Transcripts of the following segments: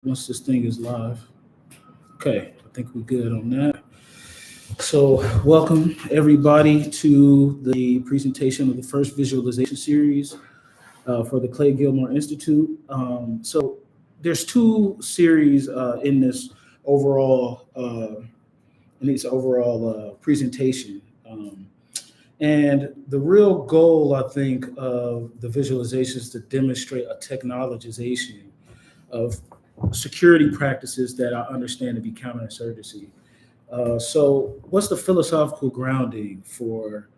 Once this thing is live. Okay, I think we're good on that. So, welcome everybody to the presentation of the first visualization series for the Clay Gilmore Institute. There's two series overall in this overall presentation. And the real goal, I think, of the visualization is to demonstrate a technologization of security practices that I understand to be counterinsurgency. So, what's the philosophical grounding for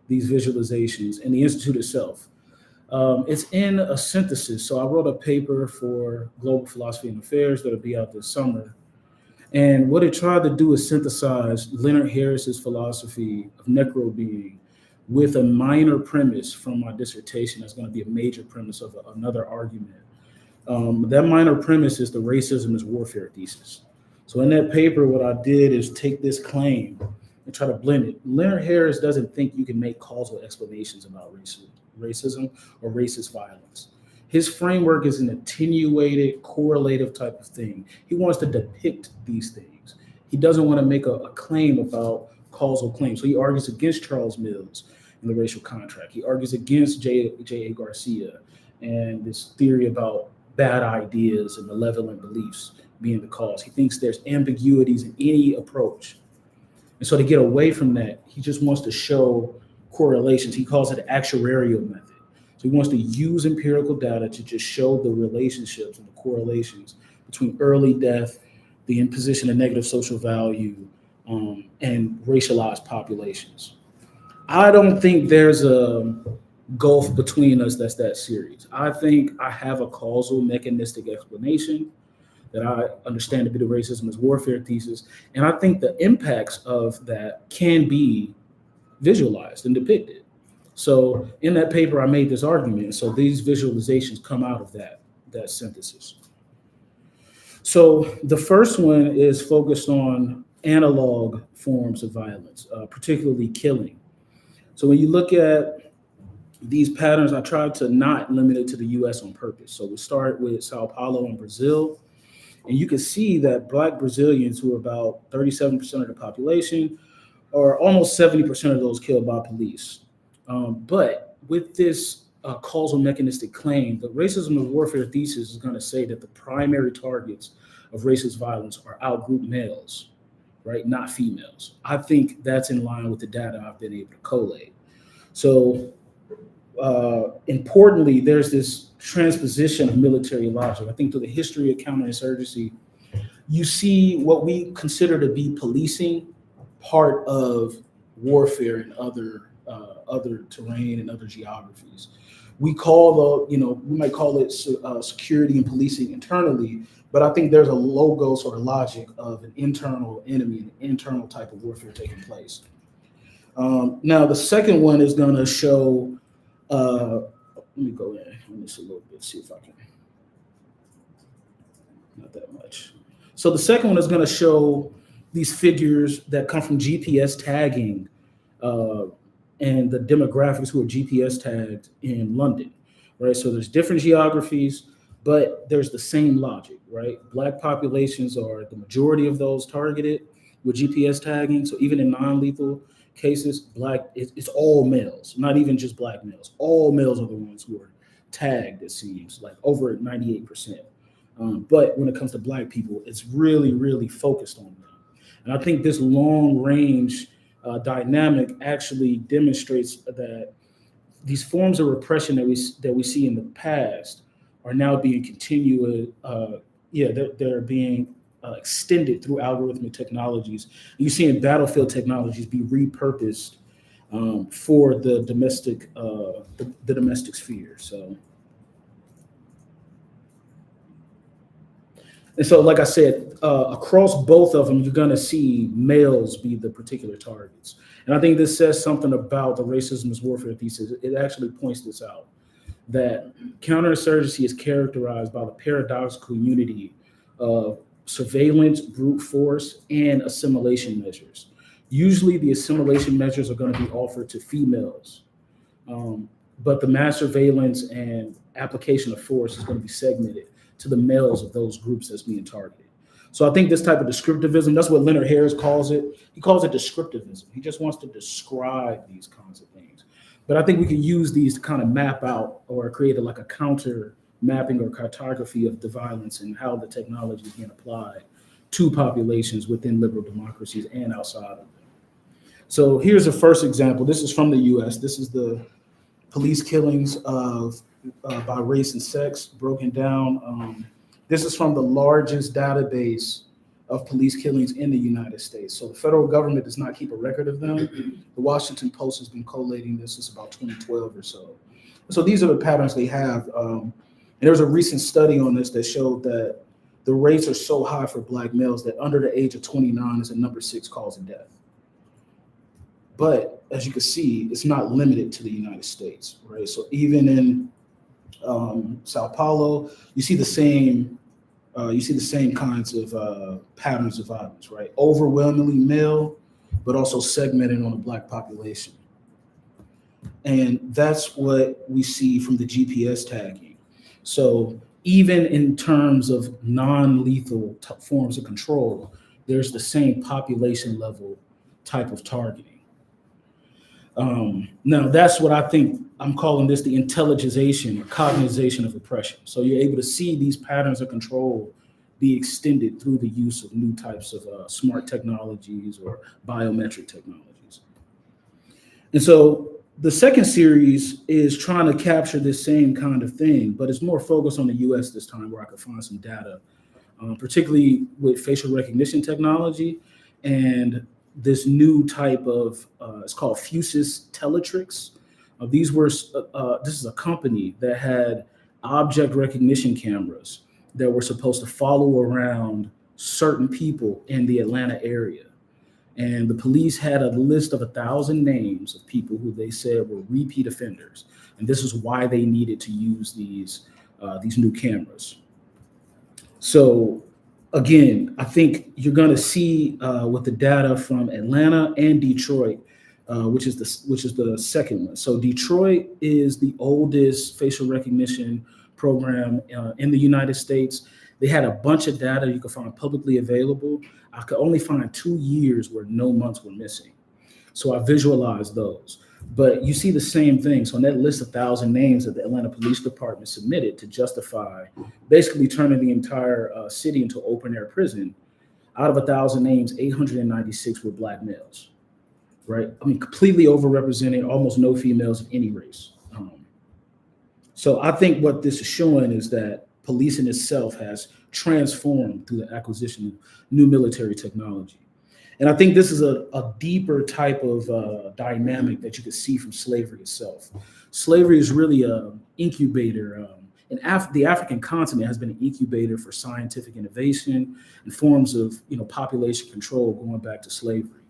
these visualizations and the institute itself? It's in a synthesis. So, I wrote a paper for Global Philosophy and Affairs that'll be out this summer. And what it tried to do is synthesize Leonard Harris's philosophy of necro-being with a minor premise from my dissertation that's going to be a major premise of another argument. That minor premise is the racism is warfare thesis. So in that paper, what I did is take this claim and try to blend it. Leonard Harris doesn't think you can make causal explanations about racism or racist violence. His framework is an attenuated, correlative type of thing. He wants to depict these things. He doesn't want to make a claim about causal claims. So he argues against Charles Mills and the racial contract. He argues against J.A. Garcia and this theory about bad ideas and malevolent beliefs being the cause. He thinks there's ambiguities in any approach. And so to get away from that, he just wants to show correlations. He calls it an actuarial method. So he wants to use empirical data to just show the relationships and the correlations between early death, the imposition of negative social value, and racialized populations. I don't think there's a gulf between us that's that serious. I think I have a causal mechanistic explanation that I understand to be the racism as warfare thesis. And I think the impacts of that can be visualized and depicted. So in that paper, I made this argument. So these visualizations come out of that synthesis. So the first one is focused on analog forms of violence, particularly killing. So when you look at these patterns, I tried to not limit it to the US on purpose. So we start with Sao Paulo in Brazil. And you can see that Black Brazilians, who are about 37% of the population, are almost 70% of those killed by police. But with this causal mechanistic claim, the racism of warfare thesis is going to say that the primary targets of racist violence are outgroup males, right? Not females. I think that's in line with the data I've been able to collate. So importantly, there's this transposition of military logic. I think through the history of counterinsurgency, you see what we consider to be policing part of warfare in other terrain and other geographies. We might call it security and policing internally, but I think there's a logos or logik of an internal enemy, an internal type of warfare taking place. Now, the second one is going to show, let me go in on this a little bit, see if I can, not that much. So the second one is going to show these figures that come from GPS tagging and the demographics who are GPS tagged in London, right? So there's different geographies, but there's the same logic, right? Black populations are the majority of those targeted with GPS tagging. So even in non-lethal cases, it's all males, not even just Black males. All males are the ones who are tagged, it seems, like over 98%. But when it comes to Black people, it's really, really focused on them. And I think this long range dynamic actually demonstrates that these forms of repression that we see in the past are now being they're being extended through algorithmic technologies. You see in battlefield technologies be repurposed for the domestic sphere. So, like I said, across both of them, you're going to see males be the particular targets. And I think this says something about the racism as warfare thesis. It actually points this out, that counterinsurgency is characterized by the paradoxical unity of surveillance, brute force, and assimilation measures. Usually the assimilation measures are going to be offered to females, but the mass surveillance and application of force is going to be segmented to the males of those groups that's being targeted. So I think this type of descriptivism, that's what Leonard Harris calls it. He calls it descriptivism. He just wants to describe these kinds of things. But I think we can use these to kind of map out or create like a counter mapping or cartography of the violence and how the technology is being applied to populations within liberal democracies and outside of them. So here's a first example. This is from the US. This is the police killings of by race and sex broken down. This is from the largest database of police killings in the United States. So the federal government does not keep a record of them. The Washington Post has been collating this since about 2012 or so. So these are the patterns they have. And there was a recent study on this that showed that the rates are so high for Black males that under the age of 29 is a number 6 cause of death. But as you can see, it's not limited to the United States, right? So even in Sao Paulo, you see the same kinds of patterns of violence, right? Overwhelmingly male, but also segmented on the Black population. And that's what we see from the GPS tagging. So even in terms of non-lethal forms of control, there's the same population level type of targeting. Now that's what I think, I'm calling this the intelligization or cognization of oppression. So you're able to see these patterns of control be extended through the use of new types of smart technologies or biometric technologies. And so the second series is trying to capture this same kind of thing, but it's more focused on the US this time, where I could find some data, particularly with facial recognition technology and this new type of, it's called Fusus Teletrix. This is a company that had object recognition cameras that were supposed to follow around certain people in the Atlanta area. And the police had a list of 1,000 names of people who they said were repeat offenders. And this is why they needed to use these new cameras. So again, I think you're going to see with the data from Atlanta and Detroit, which is the second one. So Detroit is the oldest facial recognition program in the United States. They had a bunch of data you can find publicly available. I could only find 2 years where no months were missing. So I visualized those. But you see the same thing. So on that list of 1,000 names that the Atlanta Police Department submitted to justify basically turning the entire city into open air prison, out of 1,000 names, 896 were Black males, right? I mean, completely overrepresented, almost no females of any race. So I think what this is showing is that policing itself has transformed through the acquisition of new military technology. And I think this is a deeper type of dynamic that you could see from slavery itself. Slavery is really an incubator. The African continent has been an incubator for scientific innovation and forms of population control going back to slavery.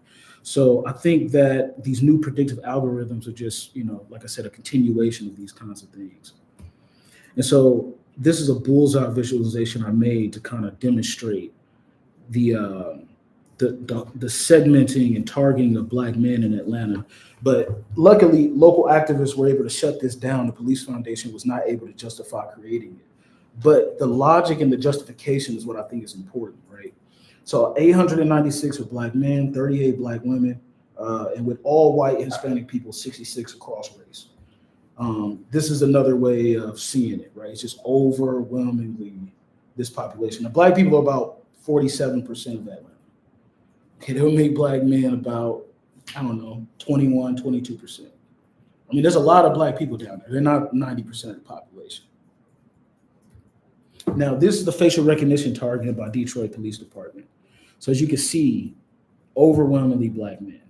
So I think that these new predictive algorithms are just, like I said, a continuation of these kinds of things. And so this is a bullseye visualization I made to kind of demonstrate the segmenting and targeting of Black men in Atlanta. But luckily, local activists were able to shut this down. The Police Foundation was not able to justify creating it. But the logic and the justification is what I think is important, right? So 896 are Black men, 38 Black women, and with all white and Hispanic people, 66 across race. This is another way of seeing it, right? It's just overwhelmingly this population. The Black people are about 47% of Atlanta. Okay, they'll make Black men about, 21, 22%. I mean, there's a lot of Black people down there. They're not 90% of the population. Now, this is the facial recognition targeted by Detroit Police Department. So as you can see, overwhelmingly Black men.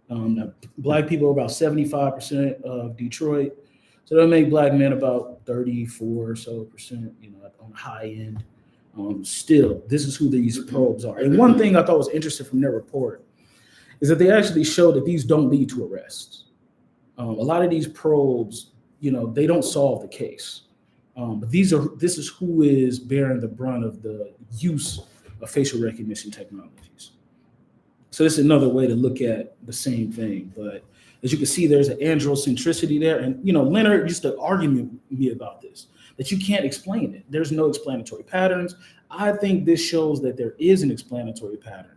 Now, Black people are about 75% of Detroit. So they'll make Black men about 34 or so percent, on the high end. Still, this is who these probes are. And one thing I thought was interesting from their report is that they actually show that these don't lead to arrests. A lot of these probes, they don't solve the case. But this is who is bearing the brunt of the use of facial recognition technologies. So this is another way to look at the same thing. But as you can see, there's an androcentricity there. And, Leonard used to argue with me about this. that you can't explain it. There's no explanatory patterns. I think this shows that there is an explanatory pattern.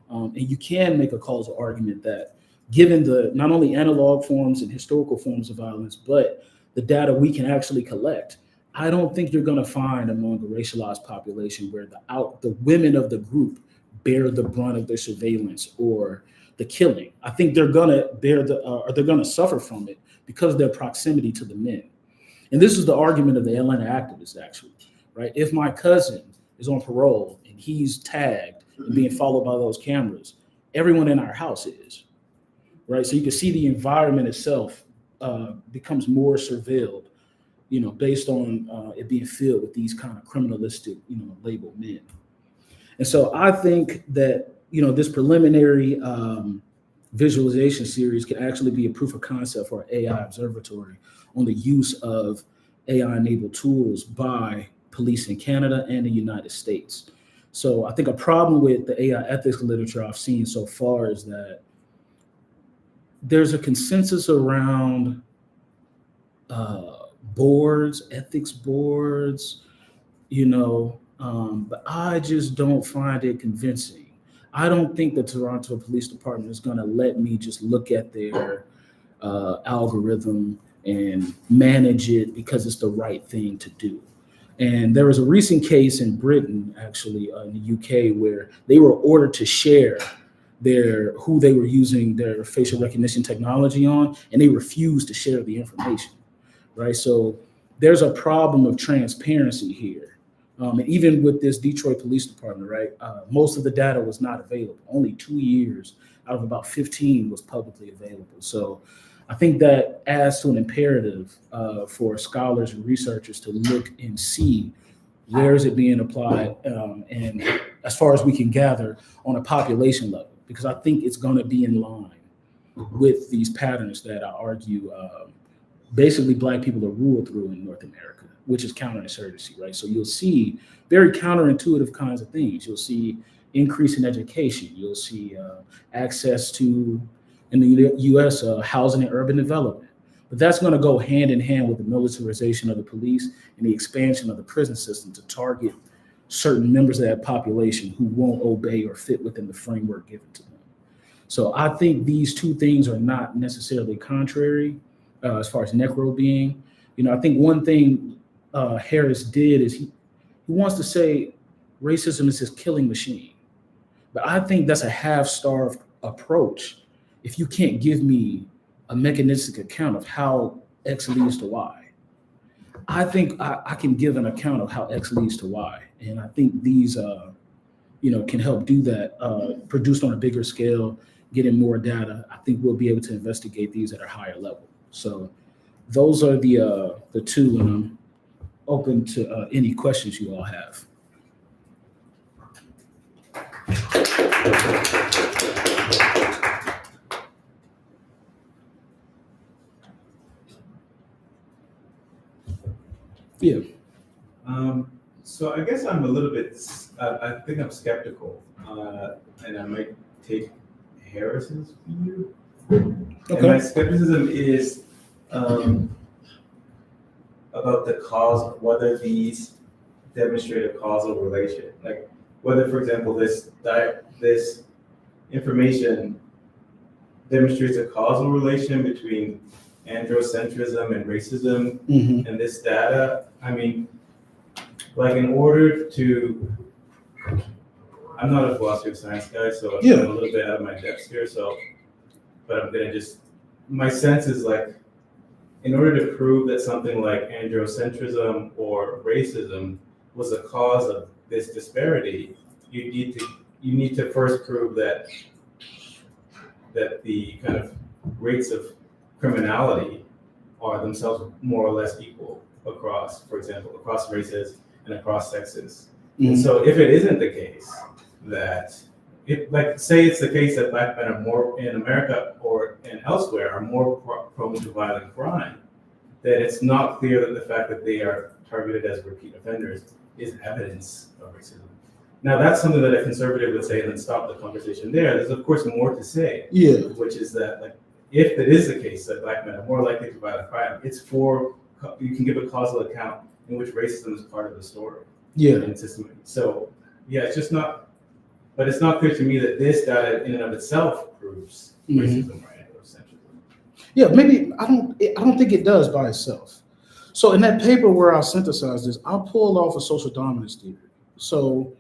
And you can make a causal argument that given the not only analog forms and historical forms of violence, but the data we can actually collect, I don't think you're going to find among a racialized population where the women of the group bear the brunt of their surveillance or the killing. I think they're going to they're going to suffer from it because of their proximity to the men. And this is the argument of the Atlanta activists, actually, right? If my cousin is on parole and he's tagged and being followed by those cameras, everyone in our house is, right? So you can see the environment itself becomes more surveilled, based on it being filled with these kind of criminalistic, labeled men. And so I think that, this preliminary visualization series can actually be a proof of concept for our AI observatory on the use of AI-enabled tools by police in Canada and the United States. So I think a problem with the AI ethics literature I've seen so far is that there's a consensus around boards, ethics boards, but I just don't find it convincing. I don't think the Toronto Police Department is going to let me just look at their algorithm and manage it because it's the right thing to do. And there was a recent case in Britain, actually, in the UK, where they were ordered to share who they were using their facial recognition technology on, and they refused to share the information, right? So there's a problem of transparency here. And even with this Detroit Police Department, right, most of the data was not available. Only 2 years out of about 15 was publicly available. So I think that adds to an imperative for scholars and researchers to look and see where is it being applied, and as far as we can gather on a population level, because I think it's going to be in line with these patterns that I argue basically Black people are ruled through in North America, which is counterinsurgency, right? So you'll see very counterintuitive kinds of things. You'll see increase in education. You'll see access to, in the U.S., housing and urban development. But that's going to go hand in hand with the militarization of the police and the expansion of the prison system to target certain members of that population who won't obey or fit within the framework given to them. So I think these two things are not necessarily contrary as far as necro being. I think one thing Harris did is he wants to say racism is his killing machine. But I think that's a half-starved approach if you can't give me a mechanistic account of how X leads to Y. I think I can give an account of how X leads to Y. And I think these, can help do that, produced on a bigger scale, getting more data. I think we'll be able to investigate these at a higher level. So those are the two, and I'm open to any questions you all have. Yeah. So I guess I'm a little bit, I think I'm skeptical, and I might take Harris's view. Okay. And my skepticism is about the cause, whether these demonstrate a causal relation. Like whether, for example, this information demonstrates a causal relation between androcentrism and racism, and this data. I mean, like in order to, I'm not a philosophy of science guy, so I'm a little bit out of my depth here. So, but I'm gonna my sense is like, in order to prove that something like androcentrism or racism was a cause of this disparity, you need to first prove that the kind of rates of criminality are themselves more or less equal across, for example, across races and across sexes. And so if it isn't the case that, say it's the case that Black men are more in America or and elsewhere are more prone to violent crime, then it's not clear that the fact that they are targeted as repeat offenders is evidence of racism. Now that's something that a conservative would say and then stop the conversation there. There's of course more to say, which is that like if it is the case that Black men are more likely to violent crime, you can give a causal account in which racism is part of the story. Yeah. And so, yeah, it's just not, but it's not clear to me that this data in and of itself proves racism or androcentrism. Yeah, maybe I don't think it does by itself. So in that paper where I synthesized this, I pulled off a social dominance theory. So,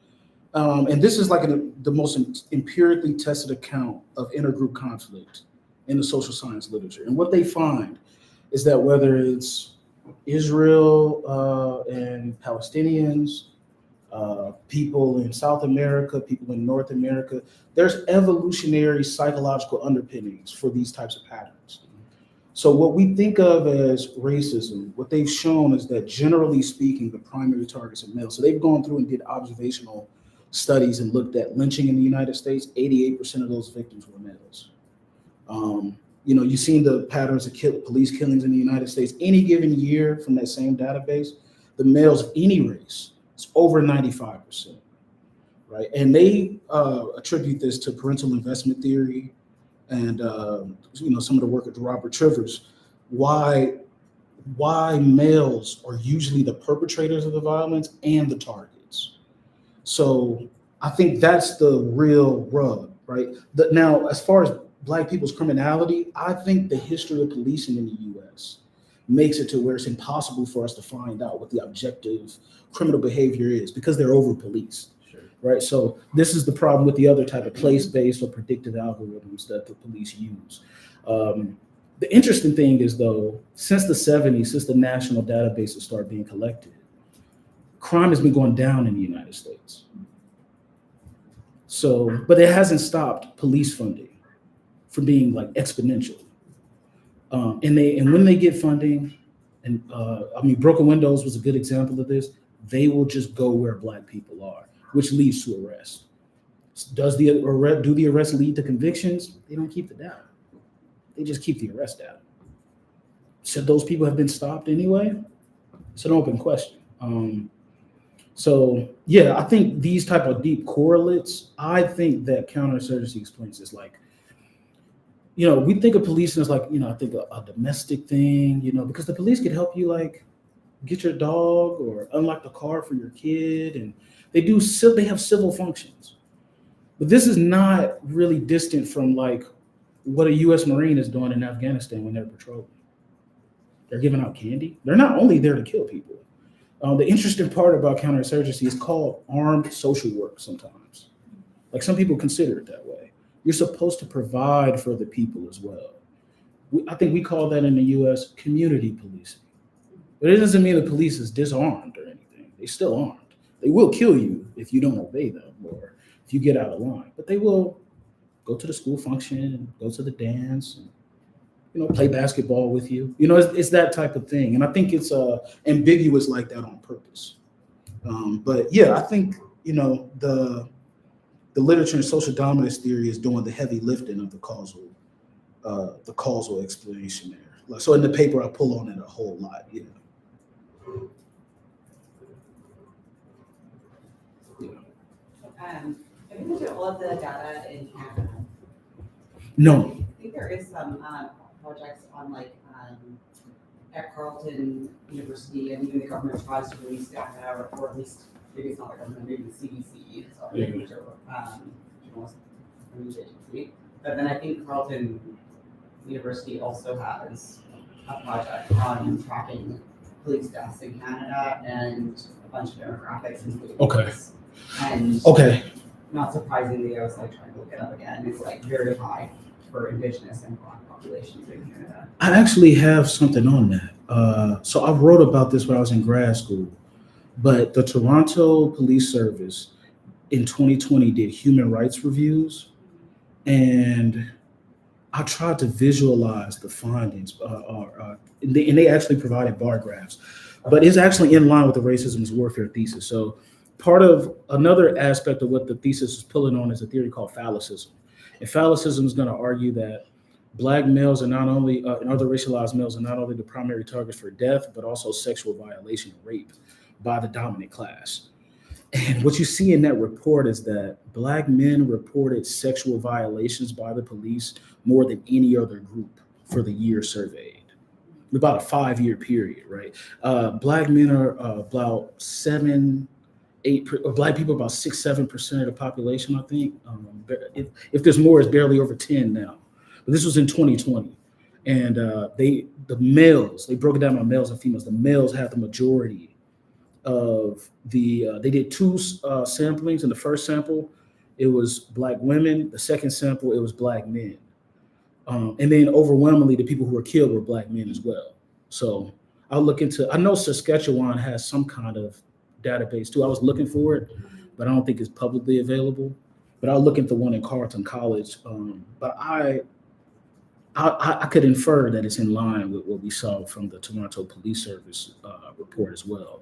and this is like the most empirically tested account of intergroup conflict in the social science literature. And what they find is that whether it's Israel and Palestinians, people in South America, people in North America, there's evolutionary psychological underpinnings for these types of patterns. So what we think of as racism, what they've shown is that generally speaking, the primary targets are males. So they've gone through and did observational studies and looked at lynching in the United States. 88% of those victims were males. You've seen the patterns of police killings in the United States. Any given year from that same database, the males of any race, it's over 95%, right? And they attribute this to parental investment theory and some of the work of Robert Trivers. Why males are usually the perpetrators of the violence and the targets. So I think that's the real rub, right? Now, as far as Black people's criminality, I think the history of policing in the U.S. makes it to where it's impossible for us to find out what the objective criminal behavior is because they're over-policed, right? So this is the problem with the other type of place-based or predictive algorithms that the police use. The interesting thing is, though, since the 70s, since the national databases started being collected, crime has been going down in the United States. So, but it hasn't stopped police funding from being like exponential. And when they get funding, and Broken Windows was a good example of this, they will just go where Black people are, which leads to arrest. Do the arrest lead to convictions? They don't keep the data. They just keep the arrest data. Should those people have been stopped anyway? It's an open question. So yeah, I think these type of deep correlates, I think that counterinsurgency explains this. Like, we think of policing as like, I think a domestic thing, because the police could help you like get your dog or unlock the car for your kid, and they have civil functions. But this is not really distant from like what a U.S. Marine is doing in Afghanistan when they're patrolling. They're giving out candy. They're not only there to kill people. The interesting part about counterinsurgency is called armed social work sometimes. Like some people consider it that way. You're supposed to provide for the people as well. I think we call that in the U.S. community policing. But it doesn't mean the police is disarmed or anything. They're still armed. They will kill you if you don't obey them or if you get out of line. But they will go to the school function and go to the dance and play basketball with you. It's that type of thing. And I think it's ambiguous like that on purpose. But yeah, I think, the literature in social dominance theory is doing the heavy lifting of the causal explanation there. So in the paper, I pull on it a whole lot. Yeah. Have you looked at all of the data in Canada? No. I think there is some projects on at Carleton University, and even the government tries to release data, or at least maybe it's not the government, maybe the CDC, journalistic news agency. But then I think Carleton University also has a project on tracking police deaths in Canada and a bunch of demographics, including race. And not surprisingly, I was trying to look it up again. It's very high for Indigenous and Black populations in Canada. I actually have something on that. So I wrote about this when I was in grad school, but the Toronto Police Service in 2020 did human rights reviews, and I tried to visualize the findings, and they actually provided bar graphs, but it's actually in line with the racism is warfare thesis. So part of another aspect of what the thesis is pulling on is a theory called Phallicism. And Phallicism is going to argue that Black males are not only, and other racialized males are not only the primary targets for death, but also sexual violation and rape by the dominant class. And what you see in that report is that Black men reported sexual violations by the police more than any other group for the year surveyed. about a 5-year period, right? Black men are about 7-8, or Black people are about 6-7% of the population, I think. If there's more, it's barely over 10 now. But this was in 2020, and the males, they broke it down on males and females. The males had the majority of the. They did 2 samplings. In the first sample, it was Black women. The second sample, it was Black men. And then overwhelmingly, the people who were killed were Black men as well. So I'll look into. I know Saskatchewan has some kind of database too. I was looking for it, but I don't think it's publicly available. But I'll look into one in Carleton College. But I could infer that it's in line with what we saw from the Toronto Police Service report as well.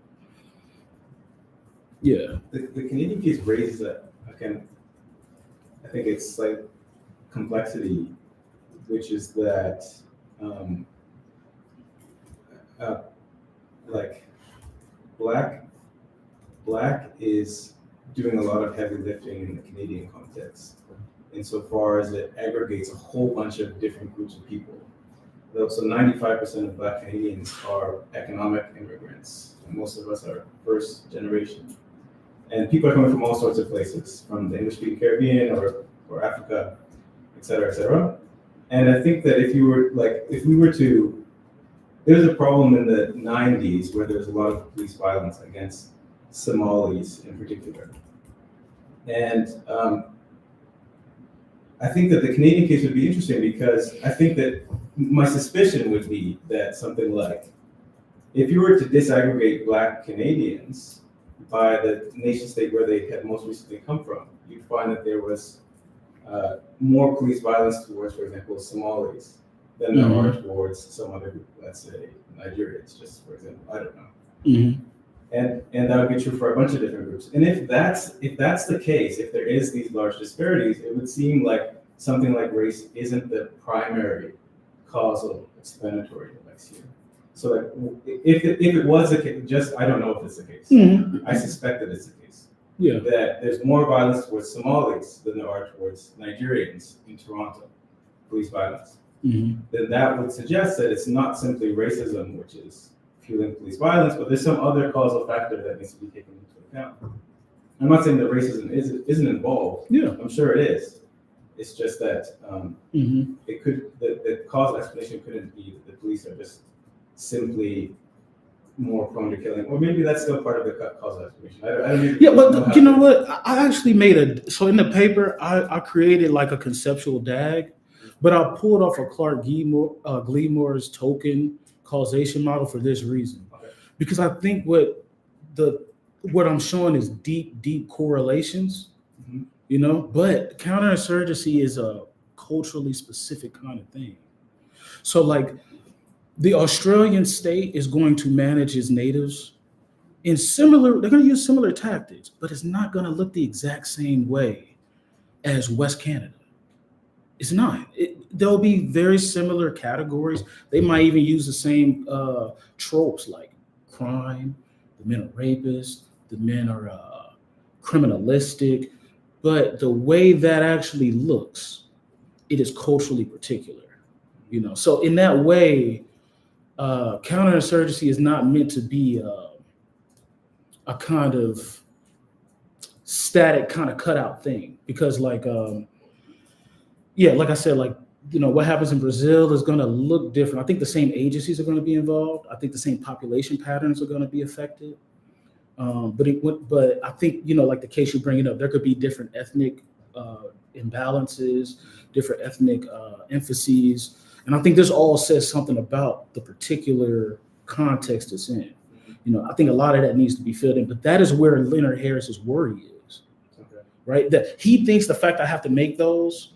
Yeah. The Canadian case raises again, I think it's like complexity, which is that like Black is doing a lot of heavy lifting in the Canadian context, insofar as it aggregates a whole bunch of different groups of people. So 95% of Black Canadians are economic immigrants, and most of us are first generation. And people are coming from all sorts of places, from the English-speaking Caribbean or Africa, et cetera, et cetera. And I think that if we were to, there was a problem in the 90s where there was a lot of police violence against Somalis in particular. And I think that the Canadian case would be interesting because I think that my suspicion would be that something like, if you were to disaggregate Black Canadians by the nation state where they had most recently come from, you'd find that there was more police violence towards, for example, Somalis than there are towards some other group, let's say Nigerians, just for example, I don't know. And that would be true for a bunch of different groups. And if that's the case, if there is these large disparities, it would seem like something like race isn't the primary causal explanatory device here. So like, if it was the case, I don't know if it's the case. I suspect that it's the case. Yeah. That there's more violence towards Somalis than there are towards Nigerians in Toronto, police violence. Then that would suggest that it's not simply racism, which is fueling police violence, but there's some other causal factor that needs to be taken into account. I'm not saying that racism isn't involved. Yeah. I'm sure it is. It's just that it could, the causal explanation couldn't be that the police are just simply more prone to killing, or maybe that's still part of the causal explanation. I don't even but you know what? I actually made so in the paper, I created like a conceptual DAG, but I pulled off of Clark Gilmore's token causation model for this reason. Okay. Because I think what I'm showing is deep correlations, you know, but counterinsurgency is a culturally specific kind of thing. So like the Australian state is going to manage its natives they're going to use similar tactics, but it's not going to look the exact same way as West Canada. It's not. There'll be very similar categories. They might even use the same tropes like crime, the men are rapists, the men are criminalistic, but the way that actually looks, it is culturally particular, you know? So in that way, counterinsurgency is not meant to be a kind of static kind of cutout thing, because like, like I said, like, you know, what happens in Brazil is going to look different. I think the same agencies are going to be involved. I think the same population patterns are going to be affected. But I think, you know, like the case you're bringing up, there could be different ethnic imbalances, different ethnic emphases. And I think this all says something about the particular context it's in. You know, I think a lot of that needs to be filled in, but that is where Leonard Harris's worry is, right? That he thinks the fact I have to make those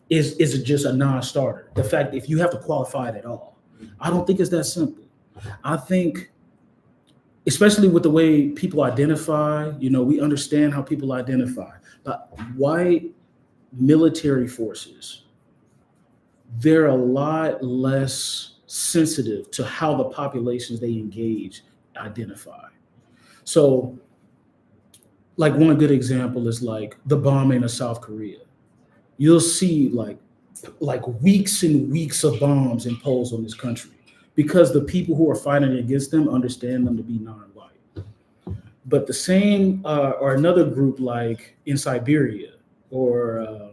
is just a non-starter. The fact if you have to qualify it at all, I don't think it's that simple. I think, especially with the way people identify, you know, we understand how people identify, but white military forces, they're a lot less sensitive to how the populations they engage identify. So, like one good example is like the bombing of South Korea. You'll see like weeks and weeks of bombs imposed on this country because the people who are fighting against them understand them to be non-white. But the same, or another group like in Siberia, or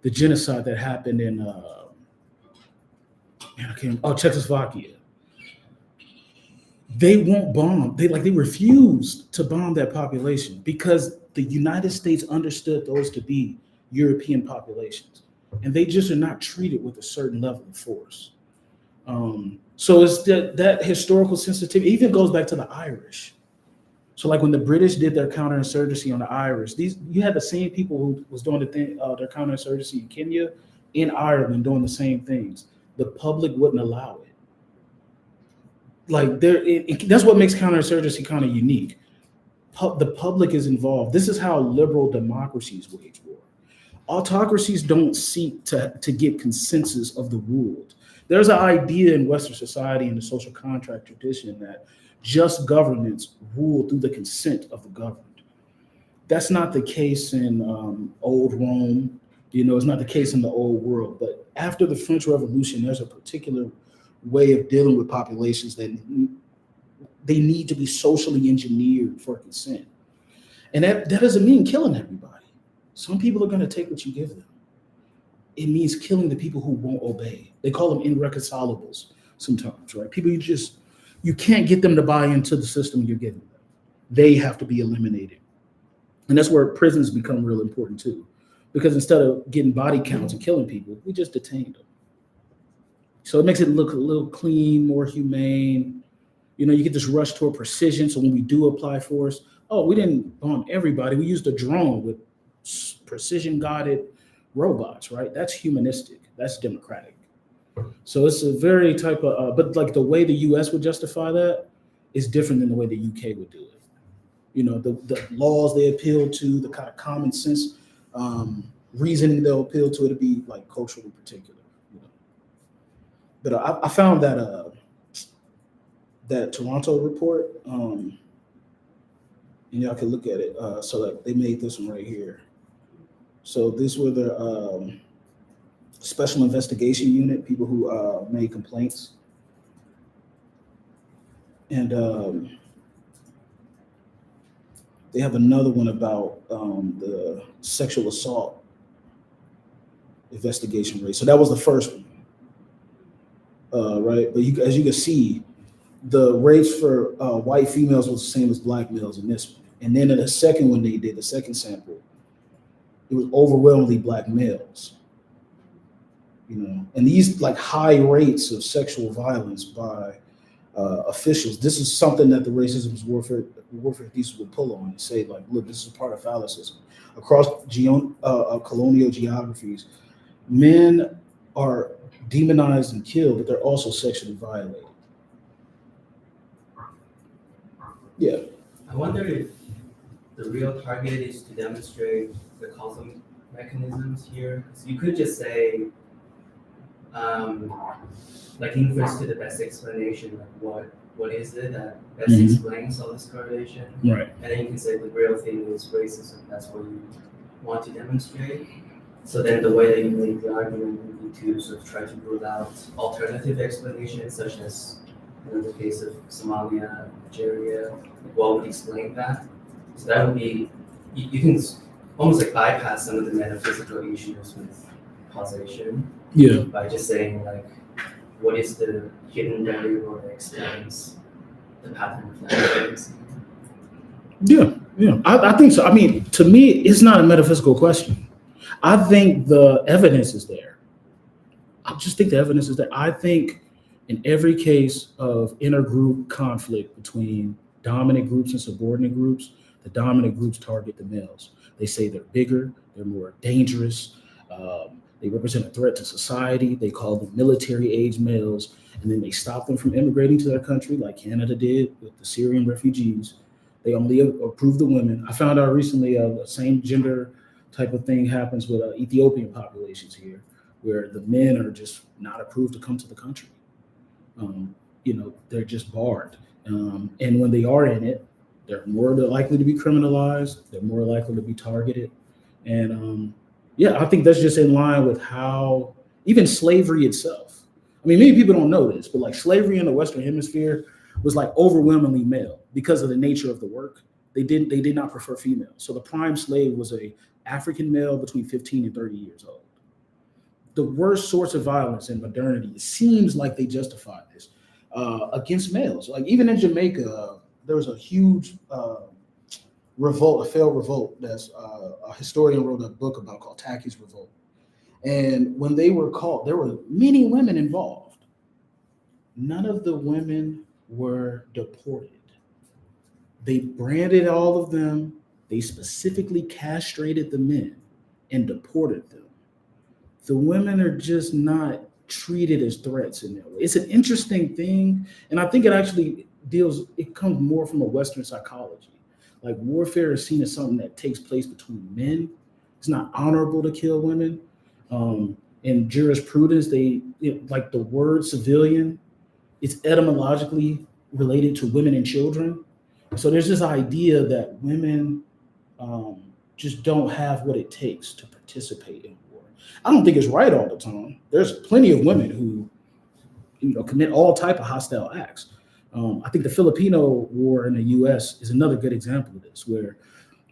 the genocide that happened in Czechoslovakia, they won't bomb. They refused to bomb that population because the United States understood those to be European populations, and they just are not treated with a certain level of force. So it's that historical sensitivity even goes back to the Irish. So like when the British did their counterinsurgency on the Irish, you had the same people who was doing their counterinsurgency in Kenya, in Ireland, doing the same things. The public wouldn't allow it. Like that's what makes counterinsurgency kind of unique. The public is involved. This is how liberal democracies wage war. Autocracies don't seek to get consensus of the ruled. There's an idea in Western society in the social contract tradition that just governments rule through the consent of the governed. That's not the case in old Rome. It's not the case in the old world. But after the French Revolution, there's a particular way of dealing with populations that they need to be socially engineered for consent. And that doesn't mean killing everybody. Some people are going to take what you give them. It means killing the people who won't obey. They call them irreconcilables sometimes, right? People you can't get them to buy into the system you're giving them. They have to be eliminated. And that's where prisons become real important too. Because instead of getting body counts and killing people, we just detained them. So it makes it look a little clean, more humane. You get this rush toward precision. So when we do apply force, we didn't bomb everybody. We used a drone with precision-guided robots, right? That's humanistic. That's democratic. So it's a very type of, but like the way the U.S. would justify that is different than the way the U.K. would do it. The laws they appeal to, the kind of common sense reasoning they'll appeal to, it'll be like culturally particular. But I found that Toronto report, and y'all can look at it. So like they made this one right here. So these were the special investigation unit, people who made complaints. And they have another one about the sexual assault investigation rate. So that was the first one. Right, but as you can see, the rates for white females was the same as black males in this one. And then in the second one they did, the second sample, it was overwhelmingly black males. And these like high rates of sexual violence by officials, this is something that the racism warfare thesis would pull on and say like, look, this is part of Phallicism. Across colonial geographies, men are demonized and killed, but they're also sexually violated. Yeah. I wonder if the real target is to demonstrate the causal mechanisms here. So you could just say, like inference to the best explanation, like what is it that best explains all this correlation? Right. And then you can say the real thing is racism. That's what you want to demonstrate. So then the way that you make the argument would be to sort of try to rule out alternative explanations, such as the case of Somalia, Nigeria, what would explain that? So that would be, you can almost like bypass some of the metaphysical issues with causation. Yeah. By just saying like, what is the hidden variable that explains the pattern of that? Yeah. I think so. I mean, to me, it's not a metaphysical question. I think the evidence is there. I just think the evidence is there. I think in every case of intergroup conflict between dominant groups and subordinate groups, the dominant groups target the males. They say they're bigger, they're more dangerous, they represent a threat to society. They call them military-age males, and then they stop them from immigrating to their country like Canada did with the Syrian refugees. They only approve the women. I found out recently the same gender type of thing happens with Ethiopian populations here, where the men are just not approved to come to the country. They're just barred. And when they are in it, they're more likely to be criminalized. They're more likely to be targeted. And I think that's just in line with how even slavery itself. I mean, many people don't know this, but like slavery in the Western Hemisphere was like overwhelmingly male because of the nature of the work. They did not prefer females. So the prime slave was a African male between 15 and 30 years old. The worst sorts of violence in modernity, it seems like they justify this against males. Like even in Jamaica, there was a huge revolt, a failed revolt. That's a historian wrote a book about called Tacky's Revolt. And when they were caught, there were many women involved. None of the women were deported. They branded all of them. They specifically castrated the men and deported them. The women are just not treated as threats in that way. It's an interesting thing. And I think it actually it comes more from a Western psychology. Like warfare is seen as something that takes place between men. It's not honorable to kill women. In jurisprudence, like the word civilian, it's etymologically related to women and children. So there's this idea that women just don't have what it takes to participate in war. I don't think it's right all the time. There's plenty of women who, commit all type of hostile acts. I think the Filipino War in the U.S. is another good example of this, where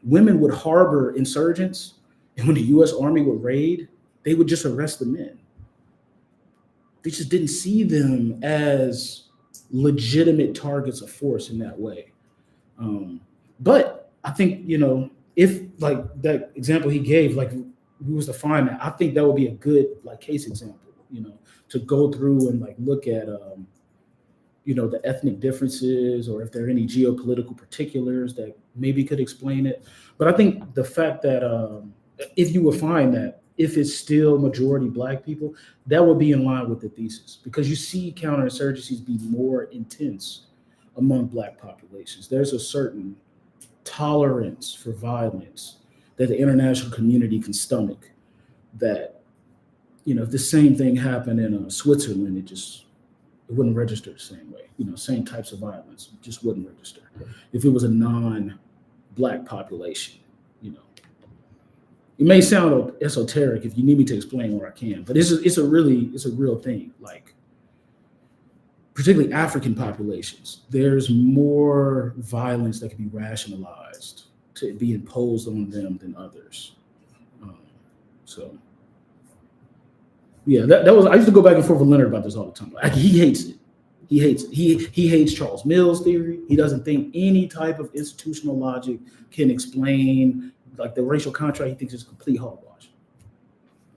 women would harbor insurgents, and when the U.S. Army would raid, they would just arrest the men. They just didn't see them as legitimate targets of force in that way. But I think, if like that example he gave, like we was to find that, I think that would be a good like case example, to go through and like look at, the ethnic differences, or if there are any geopolitical particulars that maybe could explain it. But I think the fact that if you would find that if it's still majority Black people, that would be in line with the thesis, because you see counterinsurgencies be more intense among Black populations. There's a certain tolerance for violence that the international community can stomach that, if the same thing happened in Switzerland, it wouldn't register the same way. Same types of violence just wouldn't register. If it was a non-Black population, It may sound esoteric. If you need me to explain more, I can. But it's a real thing. Like, particularly African populations, there's more violence that can be rationalized to be imposed on them than others. That was. I used to go back and forth with Leonard about this all the time. Like, he hates it. He hates it. He hates Charles Mills' theory. He doesn't think any type of institutional logic can explain, like, the racial contract. He thinks it's complete hogwash.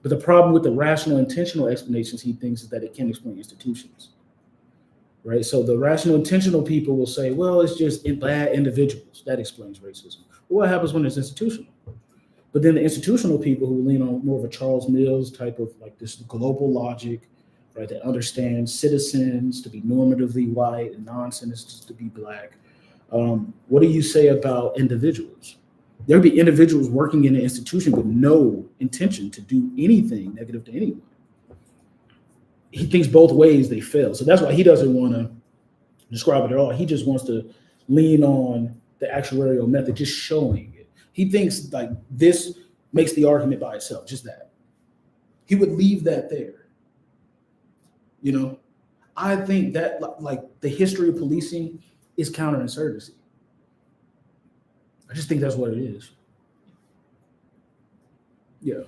But the problem with the rational intentional explanations, he thinks, is that it can explain institutions. Right? So the rational intentional people will say, well, it's just bad individuals. That explains racism. Well, what happens when it's institutional? But then the institutional people who lean on more of a Charles Mills type of like this global logic, right, that understands citizens to be normatively white and non-citizens to be Black. What do you say about individuals? There'll be individuals working in an institution with no intention to do anything negative to anyone. He thinks both ways they fail. So that's why he doesn't want to describe it at all. He just wants to lean on the actuarial method, just showing it. He thinks like this makes the argument by itself, just that. He would leave that there. I think that like the history of policing is counterinsurgency. I just think that's what it is. Yeah.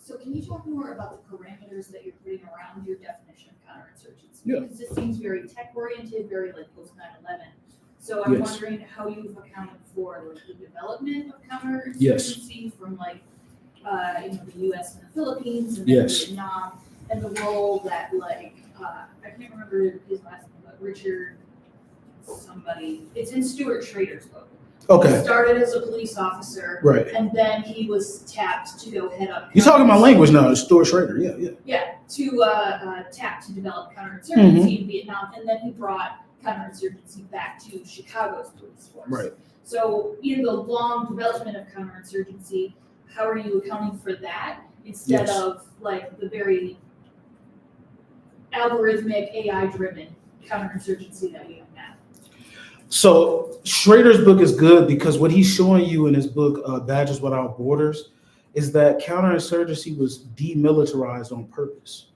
So can you talk more about the parameters that you're putting around your definition of counterinsurgency? Yeah. Because it seems very tech-oriented, very like post 9/11. So I'm Yes. wondering how you've accounted for like the development of counterinsurgency Yes. from like the U.S. and the Philippines and then Yes. Vietnam, and the role that like I can't remember his last name, but Richard somebody. It's in Stuart Schrader's book. Okay. He started as a police officer, Right. and then he was tapped to go head up. You're talking my language now. It's Stuart Schrader. Yeah. Yeah, to tap to develop counterinsurgency in Vietnam, and then he brought counterinsurgency back to Chicago's police force. Right. So in the long development of counterinsurgency, how are you accounting for that instead Yes. of like the very algorithmic AI-driven counterinsurgency that we have now? So Schrader's book is good because what he's showing you in his book, Badges Without Borders, is that counterinsurgency was demilitarized on purpose.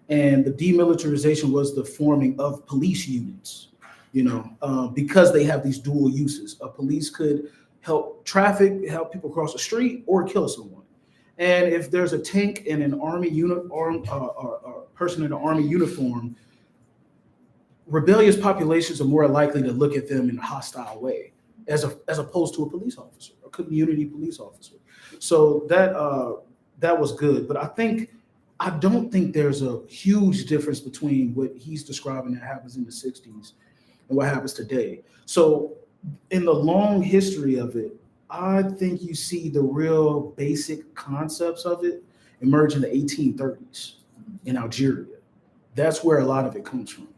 And the demilitarization was the forming of police units, because they have these dual uses. A police could help traffic, help people cross the street, or kill someone. And if there's a tank and an army person in an army uniform, rebellious populations are more likely to look at them in a hostile way, as opposed to a police officer, a community police officer. So that was good. But I don't think there's a huge difference between what he's describing that happens in the 60s and what happens today. So in the long history of it, I think you see the real basic concepts of it emerge in the 1830s in Algeria. That's where a lot of it comes from.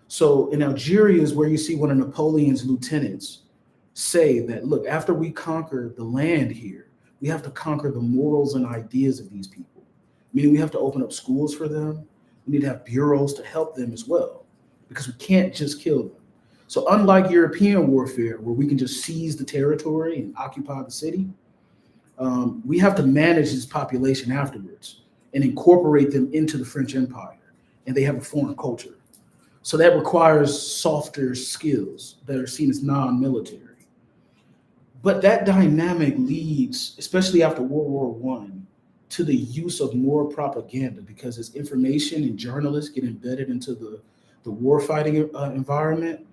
So in Algeria is where you see one of Napoleon's lieutenants say that, look, after we conquer the land here, we have to conquer the morals and ideas of these people. Meaning we have to open up schools for them. We need to have bureaus to help them as well, because we can't just kill them. So unlike European warfare, where we can just seize the territory and occupy the city, we have to manage this population afterwards and incorporate them into the French Empire. And they have a foreign culture. So that requires softer skills that are seen as non-military. But that dynamic leads, especially after World War I, to the use of more propaganda, because as information and journalists get embedded into the warfighting environment,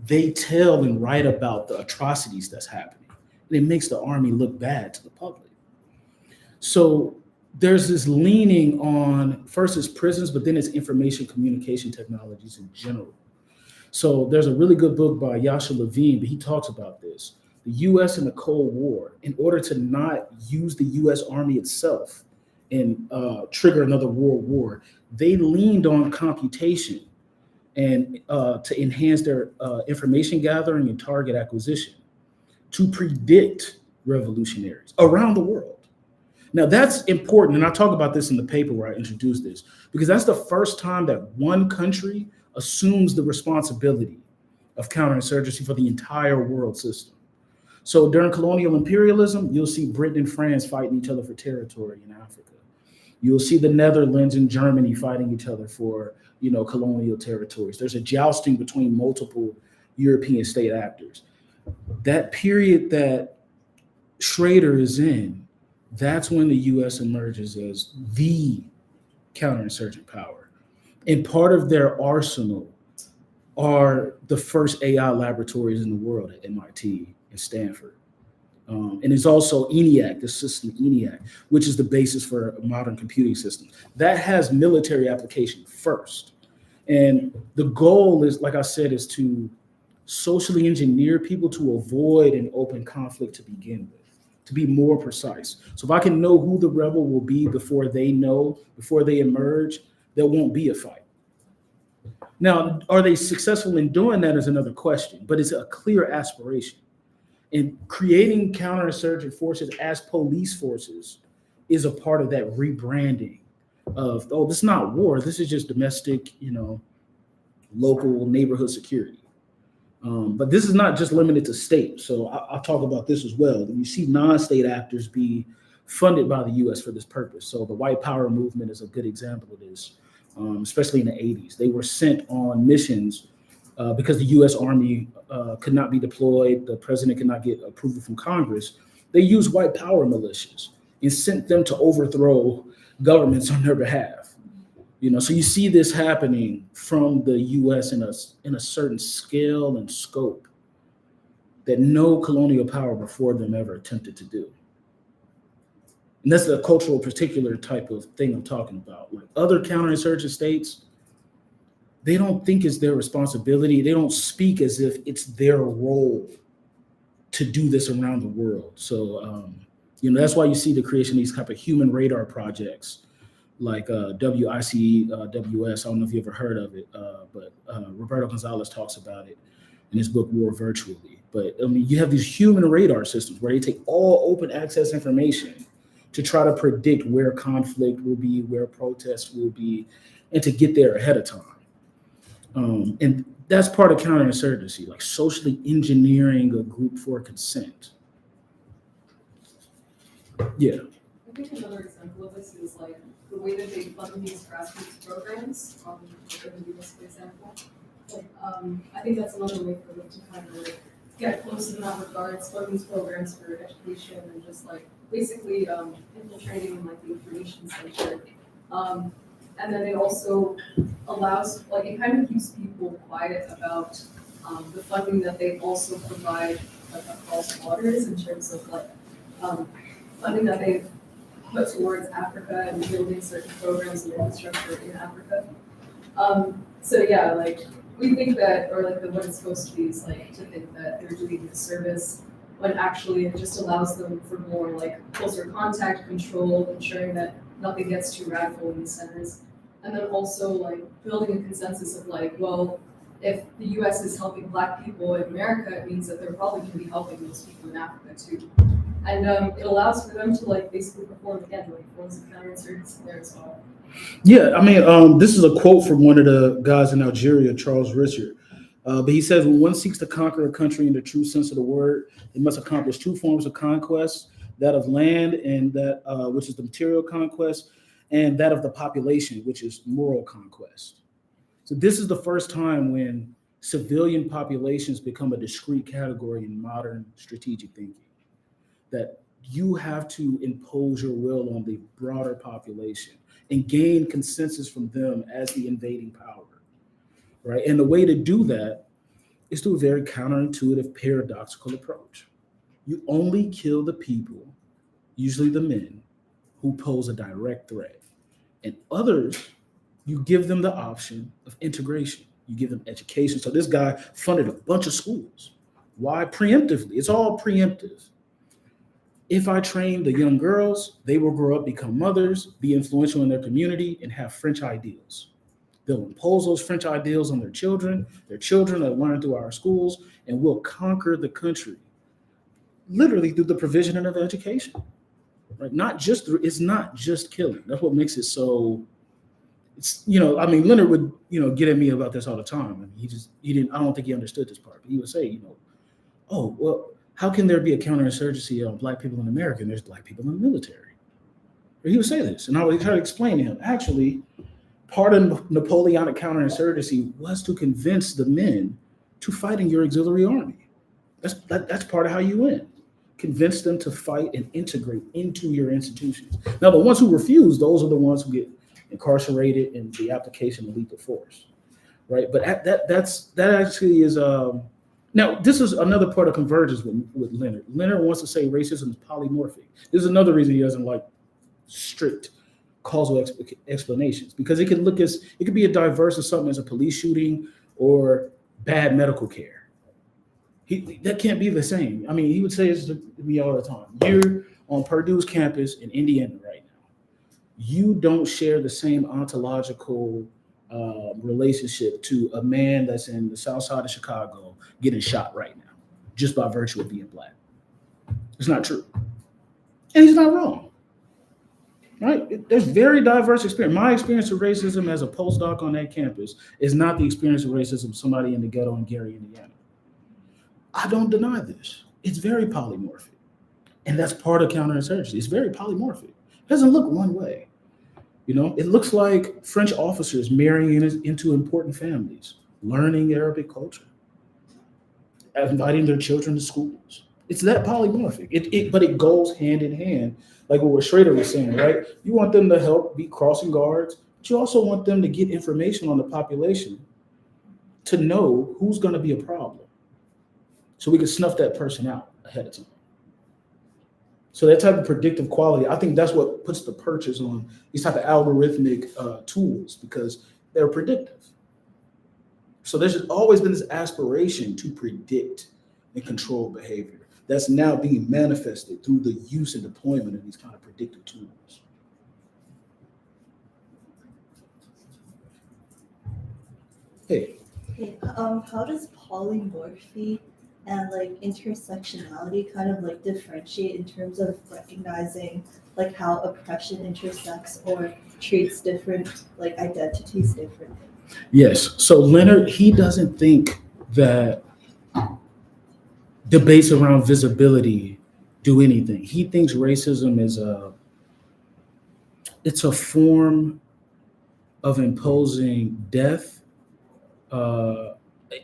they tell and write about the atrocities that's happening. And it makes the army look bad to the public. So there's this leaning on, first it's prisons, but then it's information communication technologies in general. So there's a really good book by Yasha Levine, but he talks about this. The US in the Cold War, in order to not use the US Army itself and trigger another world war, they leaned on computation and to enhance their information gathering and target acquisition to predict revolutionaries around the world. Now that's important, and I talk about this in the paper where I introduced this, because that's the first time that one country assumes the responsibility of counterinsurgency for the entire world system. So during colonial imperialism, you'll see Britain and France fighting each other for territory in Africa. You'll see the Netherlands and Germany fighting each other for, colonial territories. There's a jousting between multiple European state actors. That period that Schrader is in, that's when the US emerges as the counterinsurgent power. And part of their arsenal are the first AI laboratories in the world at MIT and Stanford. And it's also ENIAC, the system ENIAC, which is the basis for modern computing systems. That has military application first. And the goal is, like I said, is to socially engineer people to avoid an open conflict to begin with, to be more precise. So if I can know who the rebel will be before they emerge, there won't be a fight. Now, are they successful in doing that is another question, but it's a clear aspiration. And creating counterinsurgent forces as police forces is a part of that rebranding of, this is not war, this is just domestic, local neighborhood security. But this is not just limited to state. So I'll talk about this as well. You see non-state actors be funded by the US for this purpose. So the white power movement is a good example of this, especially in the 80s. They were sent on missions because the US Army could not be deployed, the president could not get approval from Congress. They used white power militias and sent them to overthrow governments on their behalf. So you see this happening from the US in a certain scale and scope that no colonial power before them ever attempted to do. And that's the cultural particular type of thing I'm talking about. Like other counterinsurgent states, they don't think it's their responsibility. They don't speak as if it's their role to do this around the world. So, that's why you see the creation of these type of human radar projects like WICWS. I don't know if you ever heard of it, but Roberto Gonzalez talks about it in his book, War Virtually. But you have these human radar systems where they take all open access information to try to predict where conflict will be, where protests will be, and to get there ahead of time. And that's part of counterinsurgency, like socially engineering a group for consent. Yeah. think another example of this is like the way that they fund these grassroots programs, in the US, for example. Like, I think that's another way for them to kind of like get close in that regard, fund these programs for education and just like basically infiltrating in like the information center. And then it also allows, like, it kind of keeps people quiet about the funding that they also provide, like across waters in terms of like funding that they put towards Africa and building certain programs and infrastructure in Africa. So yeah, like we think that, or like what it's supposed to be is like to think that they're doing a service when actually it just allows them for more like closer contact control, ensuring that nothing gets too radical in these centers. And then also like building a consensus of like, well, if the US is helping Black people in America, it means that they're probably going to be helping those people in Africa too. And it allows for them to like basically perform again, like forms of counterinsurgency there as well. Yeah, I mean, this is a quote from one of the guys in Algeria, Charles Richard. But he says, when one seeks to conquer a country in the true sense of the word, it must accomplish two forms of conquest, that of land, and that which is the material conquest, and that of the population, which is moral conquest. So this is the first time when civilian populations become a discrete category in modern strategic thinking, that you have to impose your will on the broader population and gain consensus from them as the invading power, right? And the way to do that is through a very counterintuitive, paradoxical approach. You only kill the people, usually the men, who pose a direct threat. And others, you give them the option of integration. You give them education. So this guy funded a bunch of schools. Why? Preemptively. It's all preemptive. If I train the young girls, they will grow up, become mothers, be influential in their community, and have French ideals. They'll impose those French ideals on their children. Their children will learn through our schools, and we'll conquer the country, literally through the provision of education. Right? It's not just killing. That's what makes it so. It's, I mean, Leonard would, get at me about this all the time. I mean, I don't think he understood this part, but he would say, oh, well, how can there be a counterinsurgency on Black people in America and there's Black people in the military? Or he would say this, and I would try to explain to him, actually, part of Napoleonic counterinsurgency was to convince the men to fight in your auxiliary army. That's part of how you win. Convince them to fight and integrate into your institutions. Now, the ones who refuse, those are the ones who get incarcerated in the application of lethal force, right? But that actually is now this is another part of convergence with Leonard. Leonard wants to say racism is polymorphic. This is another reason he doesn't like strict causal explanations, because it could be a diverse of something as a police shooting or bad medical care. That can't be the same. I mean, he would say this to me all the time. You're on Purdue's campus in Indiana right now. You don't share the same ontological relationship to a man that's in the South Side of Chicago getting shot right now, just by virtue of being Black. It's not true. And he's not wrong. Right? There's very diverse experience. My experience of racism as a postdoc on that campus is not the experience of racism of somebody in the ghetto in Gary, Indiana. I don't deny this. It's very polymorphic. And that's part of counterinsurgency. It's very polymorphic. It doesn't look one way. It looks like French officers marrying into important families, learning Arabic culture, inviting their children to schools. It's that polymorphic. But it goes hand in hand, like what Schrader was saying, right? You want them to help be crossing guards, but you also want them to get information on the population to know who's going to be a problem, so we can snuff that person out ahead of time. So that type of predictive quality, I think that's what puts the purchase on these type of algorithmic tools, because they're predictive. So there's always been this aspiration to predict and control behavior that's now being manifested through the use and deployment of these kind of predictive tools. Hey. How does polymorphy and like intersectionality kind of like differentiate in terms of recognizing like how oppression intersects or treats different like identities differently? Yes. So Leonard, he doesn't think that debates around visibility do anything. He thinks racism is it's a form of imposing death, and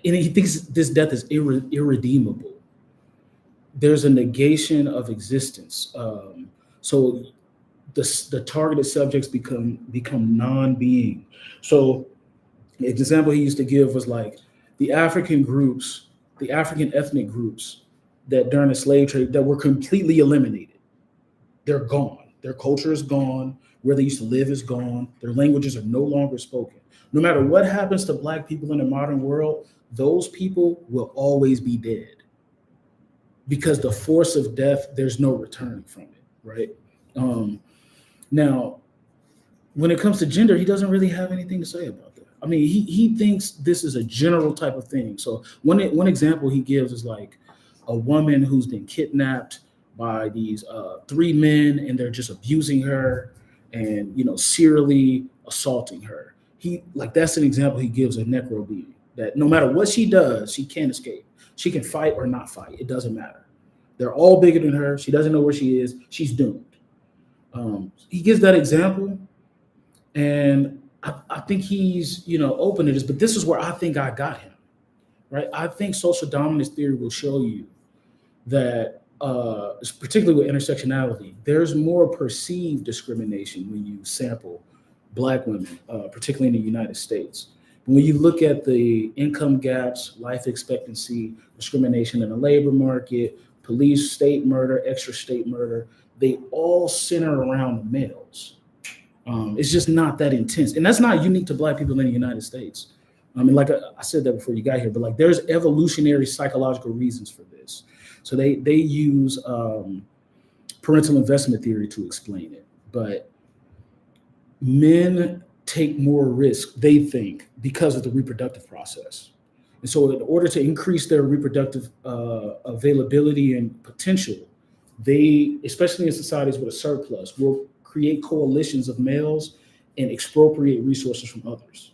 he thinks this death is irredeemable. There's a negation of existence. So the targeted subjects become non-being. So the example he used to give was like the African ethnic groups that during the slave trade that were completely eliminated. They're gone. Their culture is gone. Where they used to live is gone. Their languages are no longer spoken. No matter what happens to Black people in the modern world, those people will always be dead. Because the force of death, there's no return from it, right? Now, when it comes to gender, he doesn't really have anything to say about that. I mean, he thinks this is a general type of thing. So one example he gives is like a woman who's been kidnapped by these 3 men, and they're just abusing her and serially assaulting her. That's an example he gives of necro being, that no matter what she does, she can't escape. She can fight or not fight. It doesn't matter. They're all bigger than her. She doesn't know where she is. She's doomed. He gives that example, and I think he's open to this, but this is where I think I got him, right? I think social dominance theory will show you that, particularly with intersectionality, there's more perceived discrimination when you sample Black women, particularly in the United States. When you look at the income gaps, life expectancy, discrimination in the labor market, police state murder, extra state murder, they all center around the males. It's just not that intense. And that's not unique to Black people in the United States. I mean, like I said that before you got here, but like there's evolutionary psychological reasons for this. So they use parental investment theory to explain it. But men take more risk, they think, because of the reproductive process. And so in order to increase their reproductive availability and potential, they, especially in societies with a surplus, will create coalitions of males and expropriate resources from others.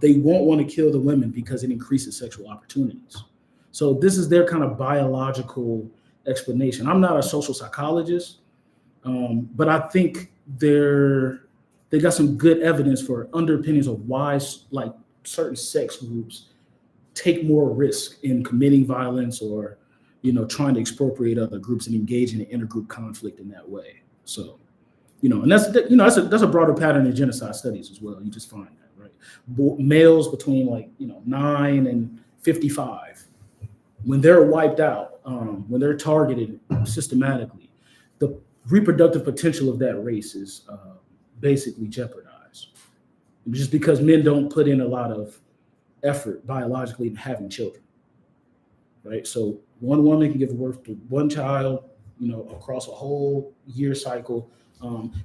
They won't want to kill the women because it increases sexual opportunities. So this is their kind of biological explanation. I'm not a social psychologist, but I think they got some good evidence for underpinnings of why like certain sex groups take more risk in committing violence or trying to expropriate other groups and engage in an intergroup conflict in that way. So and that's a broader pattern in genocide studies as well. You just find that, right? Males between 9 and 55, when they're wiped out, when they're targeted systematically, the reproductive potential of that race is basically jeopardized, just because men don't put in a lot of effort biologically in having children, right? So one woman can give birth to one child, across a whole year cycle.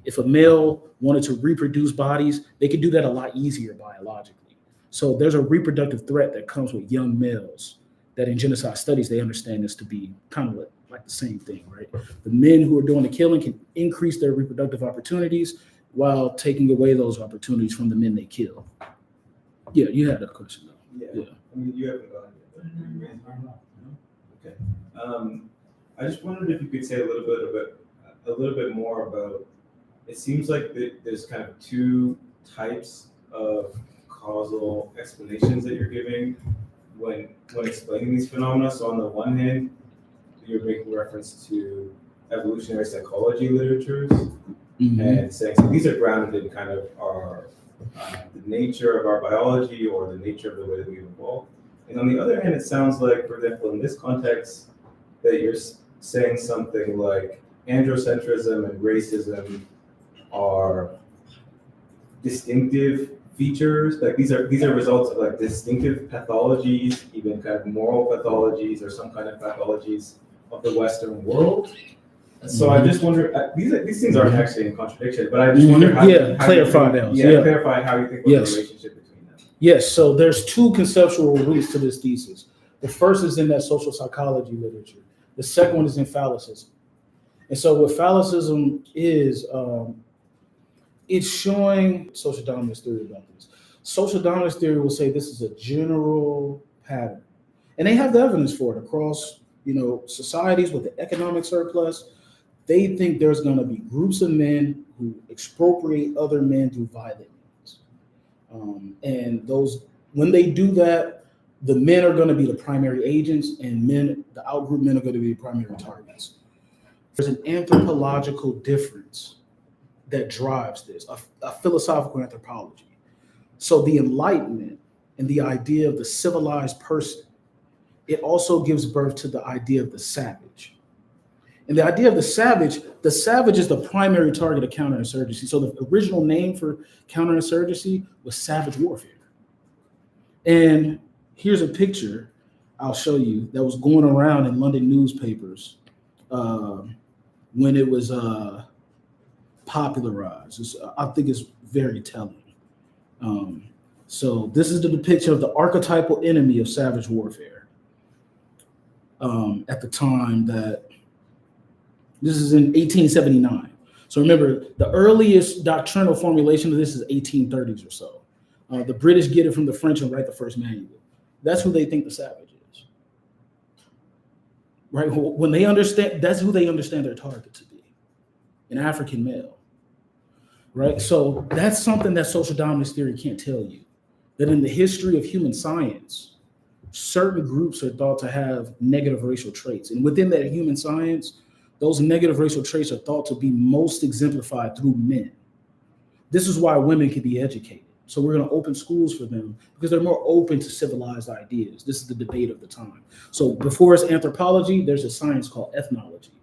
If a male wanted to reproduce bodies, they could do that a lot easier biologically. So there's a reproductive threat that comes with young males that in genocide studies, they understand this to be kind of like the same thing, right? The men who are doing the killing can increase their reproductive opportunities while taking away those opportunities from the men they kill. Yeah, you had a question though. Yeah. I mean, you haven't gone yet. Okay. I just wondered if you could say a little bit more about. It seems like there's kind of 2 types of causal explanations that you're giving when explaining these phenomena. So on the one hand, you're making reference to evolutionary psychology literatures and saying so these are grounded in kind of our the nature of our biology or the nature of the way that we've evolved. And on the other hand, it sounds like, for example, in this context, that you're saying something like androcentrism and racism are distinctive features, like these are results of like distinctive pathologies, even kind of moral pathologies or some kind of pathologies of the Western world. So I just wonder, these things aren't actually in contradiction, but I just wonder how clarify those. Clarify how you think about the relationship between them. Yes, so there's 2 conceptual roots to this thesis. The first is in that social psychology literature. The second one is in Phallicism. And so what Phallicism is, it's showing social dominance theory about this. Social dominance theory will say this is a general pattern. And they have the evidence for it across, societies with the economic surplus. They think there's going to be groups of men who expropriate other men through violent means. And those, when they do that, the men are going to be the primary agents, and the outgroup men are going to be the primary targets. There's an anthropological difference that drives this, a philosophical anthropology. So the Enlightenment and the idea of the civilized person, it also gives birth to the idea of the savage. And the idea of the savage is the primary target of counterinsurgency. So the original name for counterinsurgency was savage warfare. And here's a picture I'll show you that was going around in London newspapers when it was popularized. I think it's very telling. So this is the depiction of the archetypal enemy of savage warfare at the time that, this is in 1879. So remember, the earliest doctrinal formulation of this is 1830s or so. The British get it from the French and write the first manual. That's who they think the savage is. Right? When they understand, that's who they understand their target to be, an African male. Right? So that's something that social dominance theory can't tell you. That in the history of human science, certain groups are thought to have negative racial traits. And within that human science, those negative racial traits are thought to be most exemplified through men. This is why women can be educated. So we're going to open schools for them because they're more open to civilized ideas. This is the debate of the time. So before it's anthropology, there's a science called ethnology.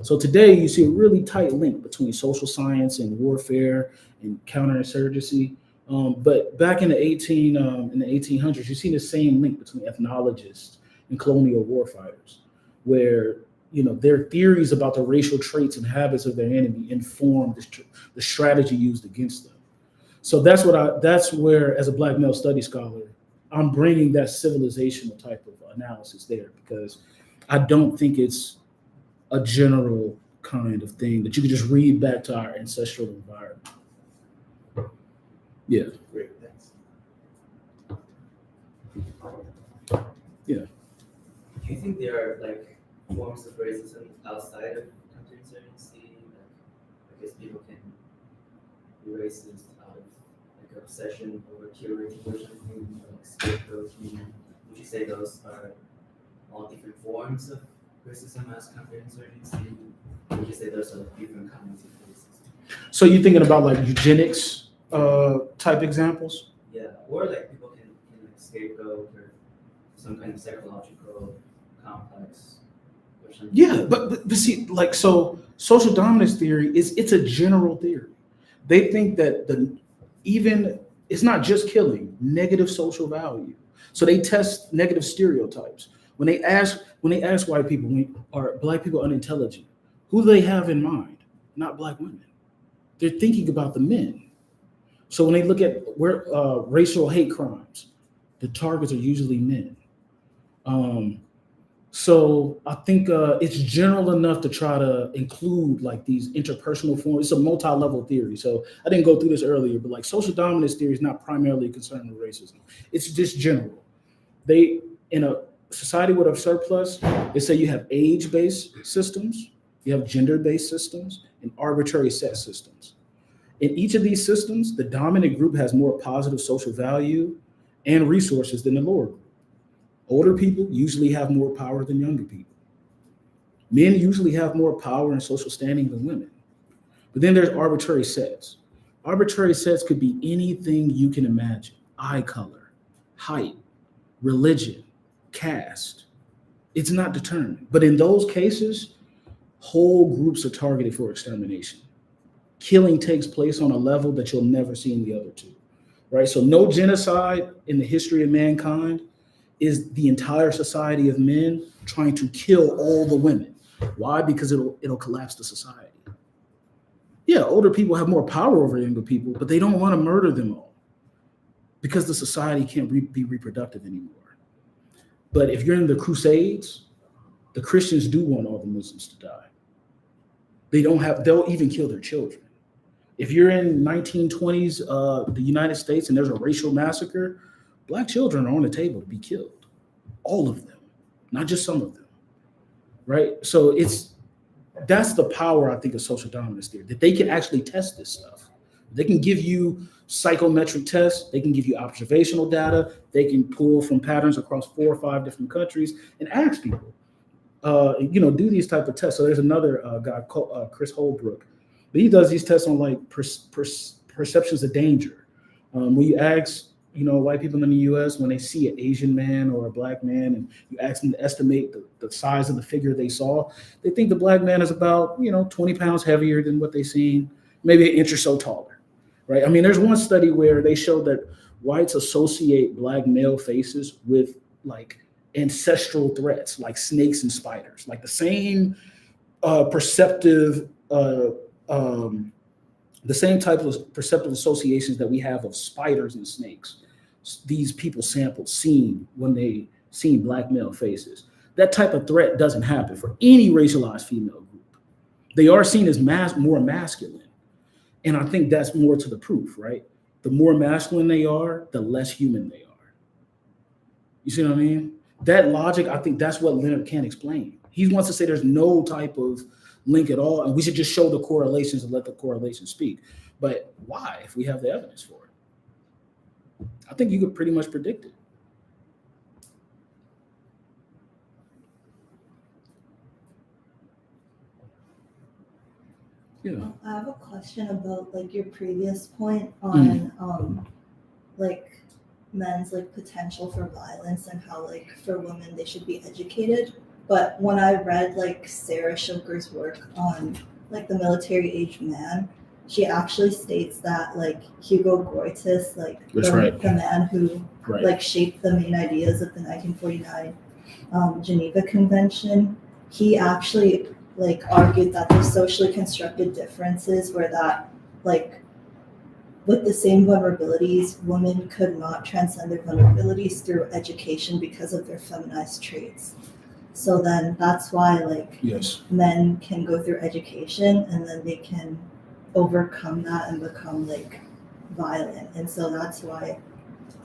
So today you see a really tight link between social science and warfare and counterinsurgency. But back in the 1800s, you see the same link between ethnologists and colonial warfighters, where their theories about the racial traits and habits of their enemy inform the strategy used against them. So that's where, as a Black male studies scholar, I'm bringing that civilizational type of analysis there, because I don't think it's a general kind of thing that you can just read back to our ancestral environment. Yeah. Great, thanks. Yeah. Do you think there are forms of racism outside of counterinsurgency? I guess people can be racist out of obsession over curating or something, scapegoating. Would you say those are all different forms of racism as counterinsurgency? Would you say those are different kinds of racism? So you're thinking about eugenics type examples? Yeah, or people can scapegoat or some kind of psychological complex. Yeah, but see, so social dominance theory it's a general theory. They think that it's not just killing, negative social value. So they test negative stereotypes. When they ask white people, are Black people unintelligent, who do they have in mind? Not Black women. They're thinking about the men. So when they look at racial hate crimes, the targets are usually men. So I think it's general enough to try to include these interpersonal forms. It's a multi-level theory. So I didn't go through this earlier, but social dominance theory is not primarily concerned with racism. It's just general. In a society with a surplus, they say you have age-based systems, you have gender-based systems, and arbitrary set systems. In each of these systems, the dominant group has more positive social value and resources than the lower group. Older people usually have more power than younger people. Men usually have more power and social standing than women. But then there's arbitrary sets. Arbitrary sets could be anything you can imagine: eye color, height, religion, caste. It's not determined. But in those cases, whole groups are targeted for extermination. Killing takes place on a level that you'll never see in the other two, right? So no genocide in the history of mankind is the entire society of men trying to kill all the women. Why? Because it'll collapse the society. Yeah, older people have more power over younger people, but they don't want to murder them all because the society can't be reproductive anymore. But if you're in the Crusades, the Christians do want all the Muslims to die. They'll even kill their children. If you're in 1920s, the United States, and there's a racial massacre, Black children are on the table to be killed. All of them, not just some of them, right? So that's the power, I think, of social dominance theory, that they can actually test this stuff. They can give you psychometric tests, they can give you observational data, they can pull from patterns across 4 or 5 different countries and ask people, do these type of tests. So there's another guy called Chris Holbrook, but he does these tests on like perceptions of danger. When you ask, white people in the U.S. when they see an Asian man or a black man, and you ask them to estimate the size of the figure they saw, they think the black man is about 20 pounds heavier than what they seen, maybe an inch or so taller, right? I mean, there's one study where they showed that whites associate black male faces with like ancestral threats, like snakes and spiders, like the same perceptive. The same type of perceptive associations that we have of spiders and snakes, these people sampled when they seen black male faces. That type of threat doesn't happen for any racialized female group. They are seen as more masculine. And I think that's more to the proof, right? The more masculine they are, the less human they are. You see what I mean? That logic, I think that's what Leonard can't explain. He wants to say there's no type of link at all, and we should just show the correlations and let the correlations speak. But why, if we have the evidence for it? I think you could pretty much predict it. Yeah. I have a question about like your previous point on like men's like potential for violence and how like for women they should be educated. But when I read like Sarah Schilker's work on like the military age man, she actually states that like Hugo Grotius, like the man who like shaped the main ideas of the 1949 Geneva Convention, he actually like argued that the socially constructed differences were that like with the same vulnerabilities, women could not transcend their vulnerabilities through education because of their feminized traits. So then that's why like men can go through education and then they can overcome that and become like violent. And so that's why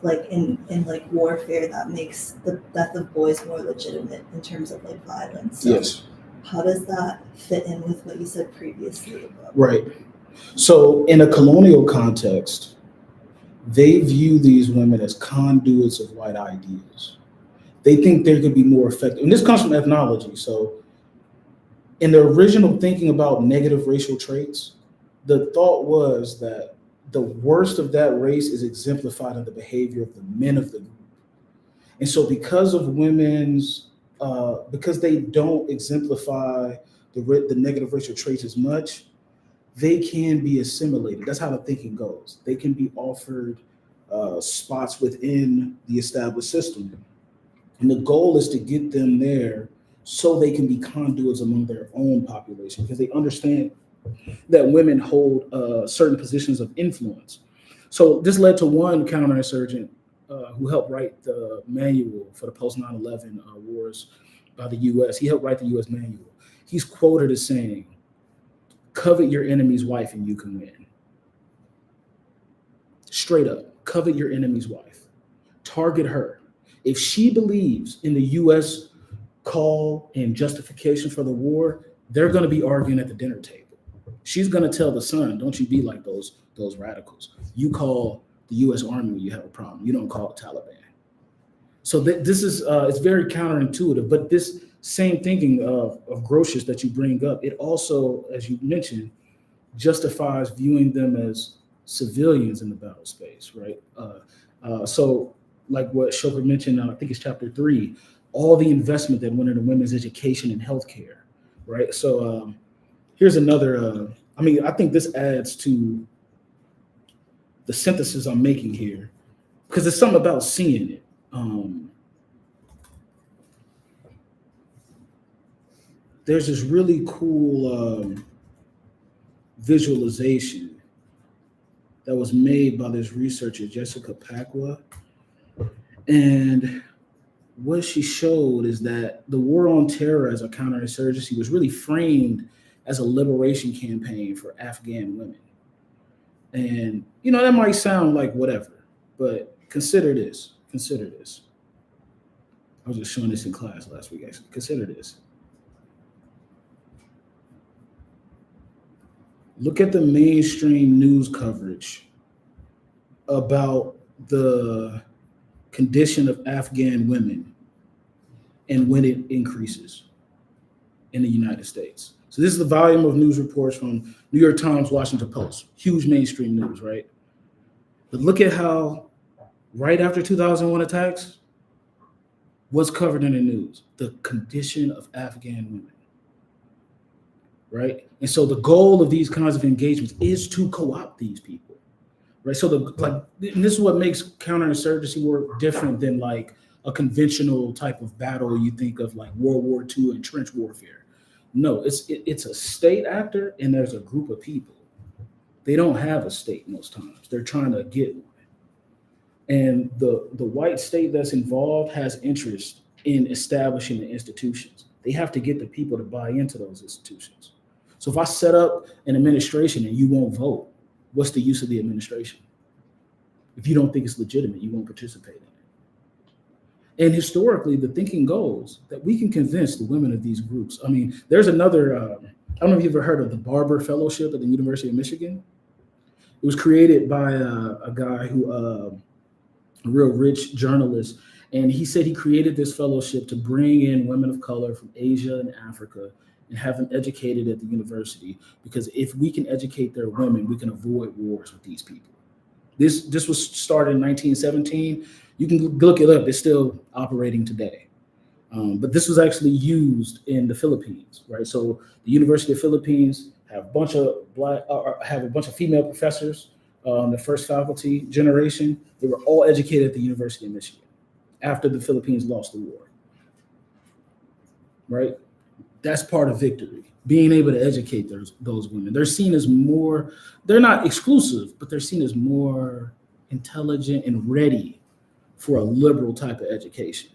like in like warfare that makes the death of boys more legitimate in terms of like violence. So how does that fit in with what you said previously about? Right. So in a colonial context, they view these women as conduits of white ideas. They think they could be more effective. And this comes from ethnology. So in the original thinking about negative racial traits, the thought was that the worst of that race is exemplified in the behavior of the men of the group. And so because of women's, because they don't exemplify the negative racial traits as much, they can be assimilated. That's how the thinking goes. They can be offered spots within the established system. And the goal is to get them there so they can be conduits among their own population, because they understand that women hold certain positions of influence. So this led to one counterinsurgent who helped write the manual for the post 9/11 wars by the US. He helped write the US manual. He's quoted as saying, "Covet your enemy's wife and you can win." Straight up, covet your enemy's wife. Target her. If she believes in the US call and justification for the war, they're going to be arguing at the dinner table. She's going to tell the son, don't you be like those radicals. You call the US Army when you have a problem. You don't call the Taliban. So this is, it's very counterintuitive, but this same thinking of Grotius that you bring up, it also, as you mentioned, justifies viewing them as civilians in the battle space, right? So like what Schilker mentioned, I think it's chapter 3, all the investment that went into women's education and healthcare, right? So here's another, I think this adds to the synthesis I'm making here, because there's something about seeing it. There's this really cool visualization that was made by this researcher, Jessica Pacwa. And what she showed is that the war on terror as a counterinsurgency was really framed as a liberation campaign for Afghan women. And, that might sound like whatever, but consider this. I was just showing this in class last week, actually. Consider this. Look at the mainstream news coverage about the condition of Afghan women and when it increases in the United States. So this is the volume of news reports from New York Times, Washington Post, huge mainstream news, right? But look at how right after 2001 attacks, what's covered in the news? The condition of Afghan women, right? And so the goal of these kinds of engagements is to co-opt these people, right? So and this is what makes counterinsurgency work different than like a conventional type of battle you think of like World War II and trench warfare. No, it's a state actor and there's a group of people. They don't have a state most times. They're trying to get one. And the white state that's involved has interest in establishing the institutions. They have to get the people to buy into those institutions. So if I set up an administration and you won't vote, what's the use of the administration? If you don't think it's legitimate, you won't participate in it. And historically, the thinking goes that we can convince the women of these groups. I mean, there's another, I don't know if you've ever heard of the Barber Fellowship at the University of Michigan. It was created by a guy who, a real rich journalist, and he said he created this fellowship to bring in women of color from Asia and Africa and have them educated at the university, because if we can educate their women, we can avoid wars with these people. This was started in 1917. You can look it up. It's still operating today. But this was actually used in the Philippines, right? So the University of Philippines have a bunch of female professors. The first faculty generation, they were all educated at the University of Michigan after the Philippines lost the war, right? That's part of victory, being able to educate those women. They're seen as more, they're not exclusive, but they're seen as more intelligent and ready for a liberal type of education.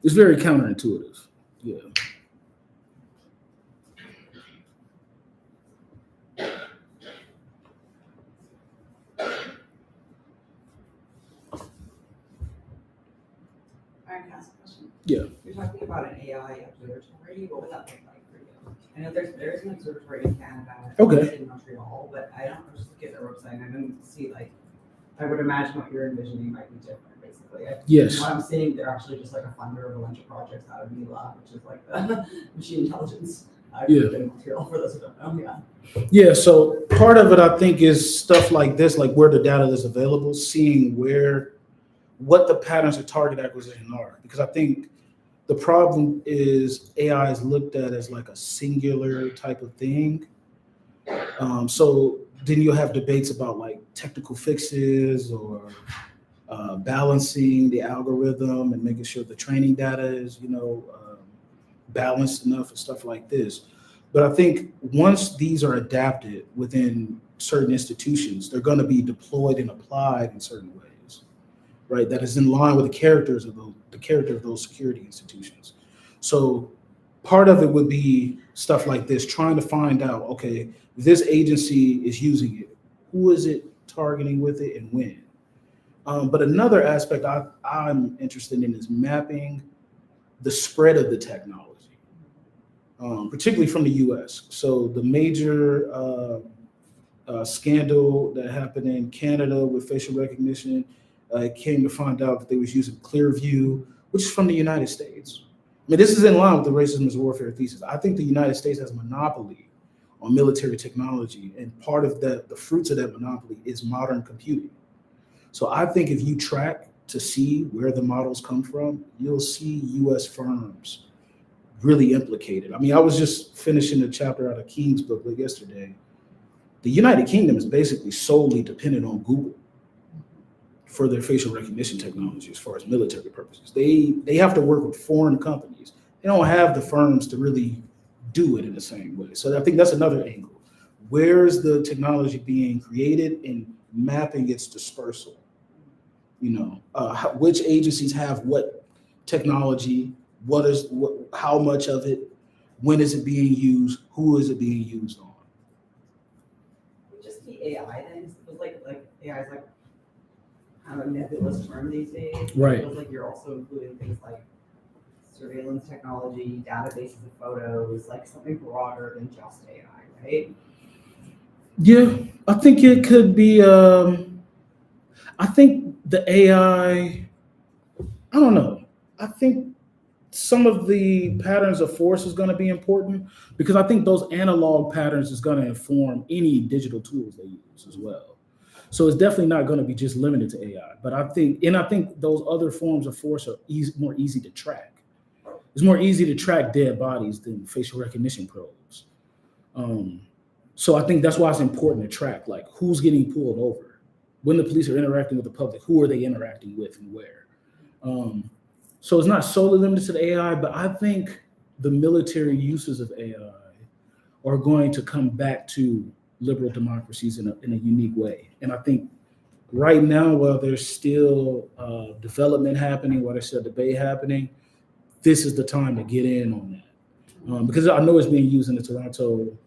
It's very counterintuitive. Yeah. I can ask a question. Yeah. You're talking about an AI observatory. What would that look like for you? I know there's an observatory in Canada. Okay. In Montreal, but I just look at their website and I didn't see I would imagine what you're envisioning might be different, basically. Yes. What I'm seeing, they're actually just like a funder of a bunch of projects out of MILA, which is like the machine intelligence. In Montreal, for those who don't know. Yeah. Yeah. So part of it, I think, is stuff like this, like where the data is available, seeing what the patterns of target acquisition are. Because I think the problem is AI is looked at as like a singular type of thing. So then you'll have debates about like technical fixes or balancing the algorithm and making sure the training data is, balanced enough and stuff like this. But I think once these are adapted within certain institutions, they're going to be deployed and applied in certain ways, right? That is in line with the character of those security institutions. So part of it would be stuff like this, trying to find out, okay, this agency is using it. Who is it targeting with it and when? But another aspect I'm interested in is mapping the spread of the technology, particularly from the US. So the major scandal that happened in Canada with facial recognition, came to find out that they was using Clearview, which is from the United States. I mean, this is in line with the racism is warfare thesis. I think the United States has a monopoly on military technology, and part of the fruits of that monopoly is modern computing. So I think if you track to see where the models come from, you'll see US firms really implicated. I mean, I was just finishing a chapter out of King's book yesterday. The United Kingdom is basically solely dependent on Google for their facial recognition technology as far as military purposes. They have to work with foreign companies. They don't have the firms to really do it in the same way. So I think that's another angle. Where's the technology being created and mapping its dispersal? Which agencies have what technology, how much of it, when is it being used, who is it being used on? Just the AI then, it feels like AI is like kind of a nebulous term these days. Right. It feels like you're also including things like surveillance technology, databases of photos, like something broader than just AI, right? Yeah, I think it could be. I think the AI. I don't know. I think some of the patterns of force is going to be important because I think those analog patterns is going to inform any digital tools they use as well. So it's definitely not going to be just limited to AI. But I think those other forms of force are more easy to track. It's more easy to track dead bodies than facial recognition probes. Um, so I think that's why it's important to track like who's getting pulled over, when the police are interacting with the public, who are they interacting with and where. Um, so it's not solely limited to the AI, but I think the military uses of AI are going to come back to liberal democracies in a unique way. And I think right now, while there's still development happening, while there's still debate happening, this is the time to get in on that. Because I know it's being used in the Toronto,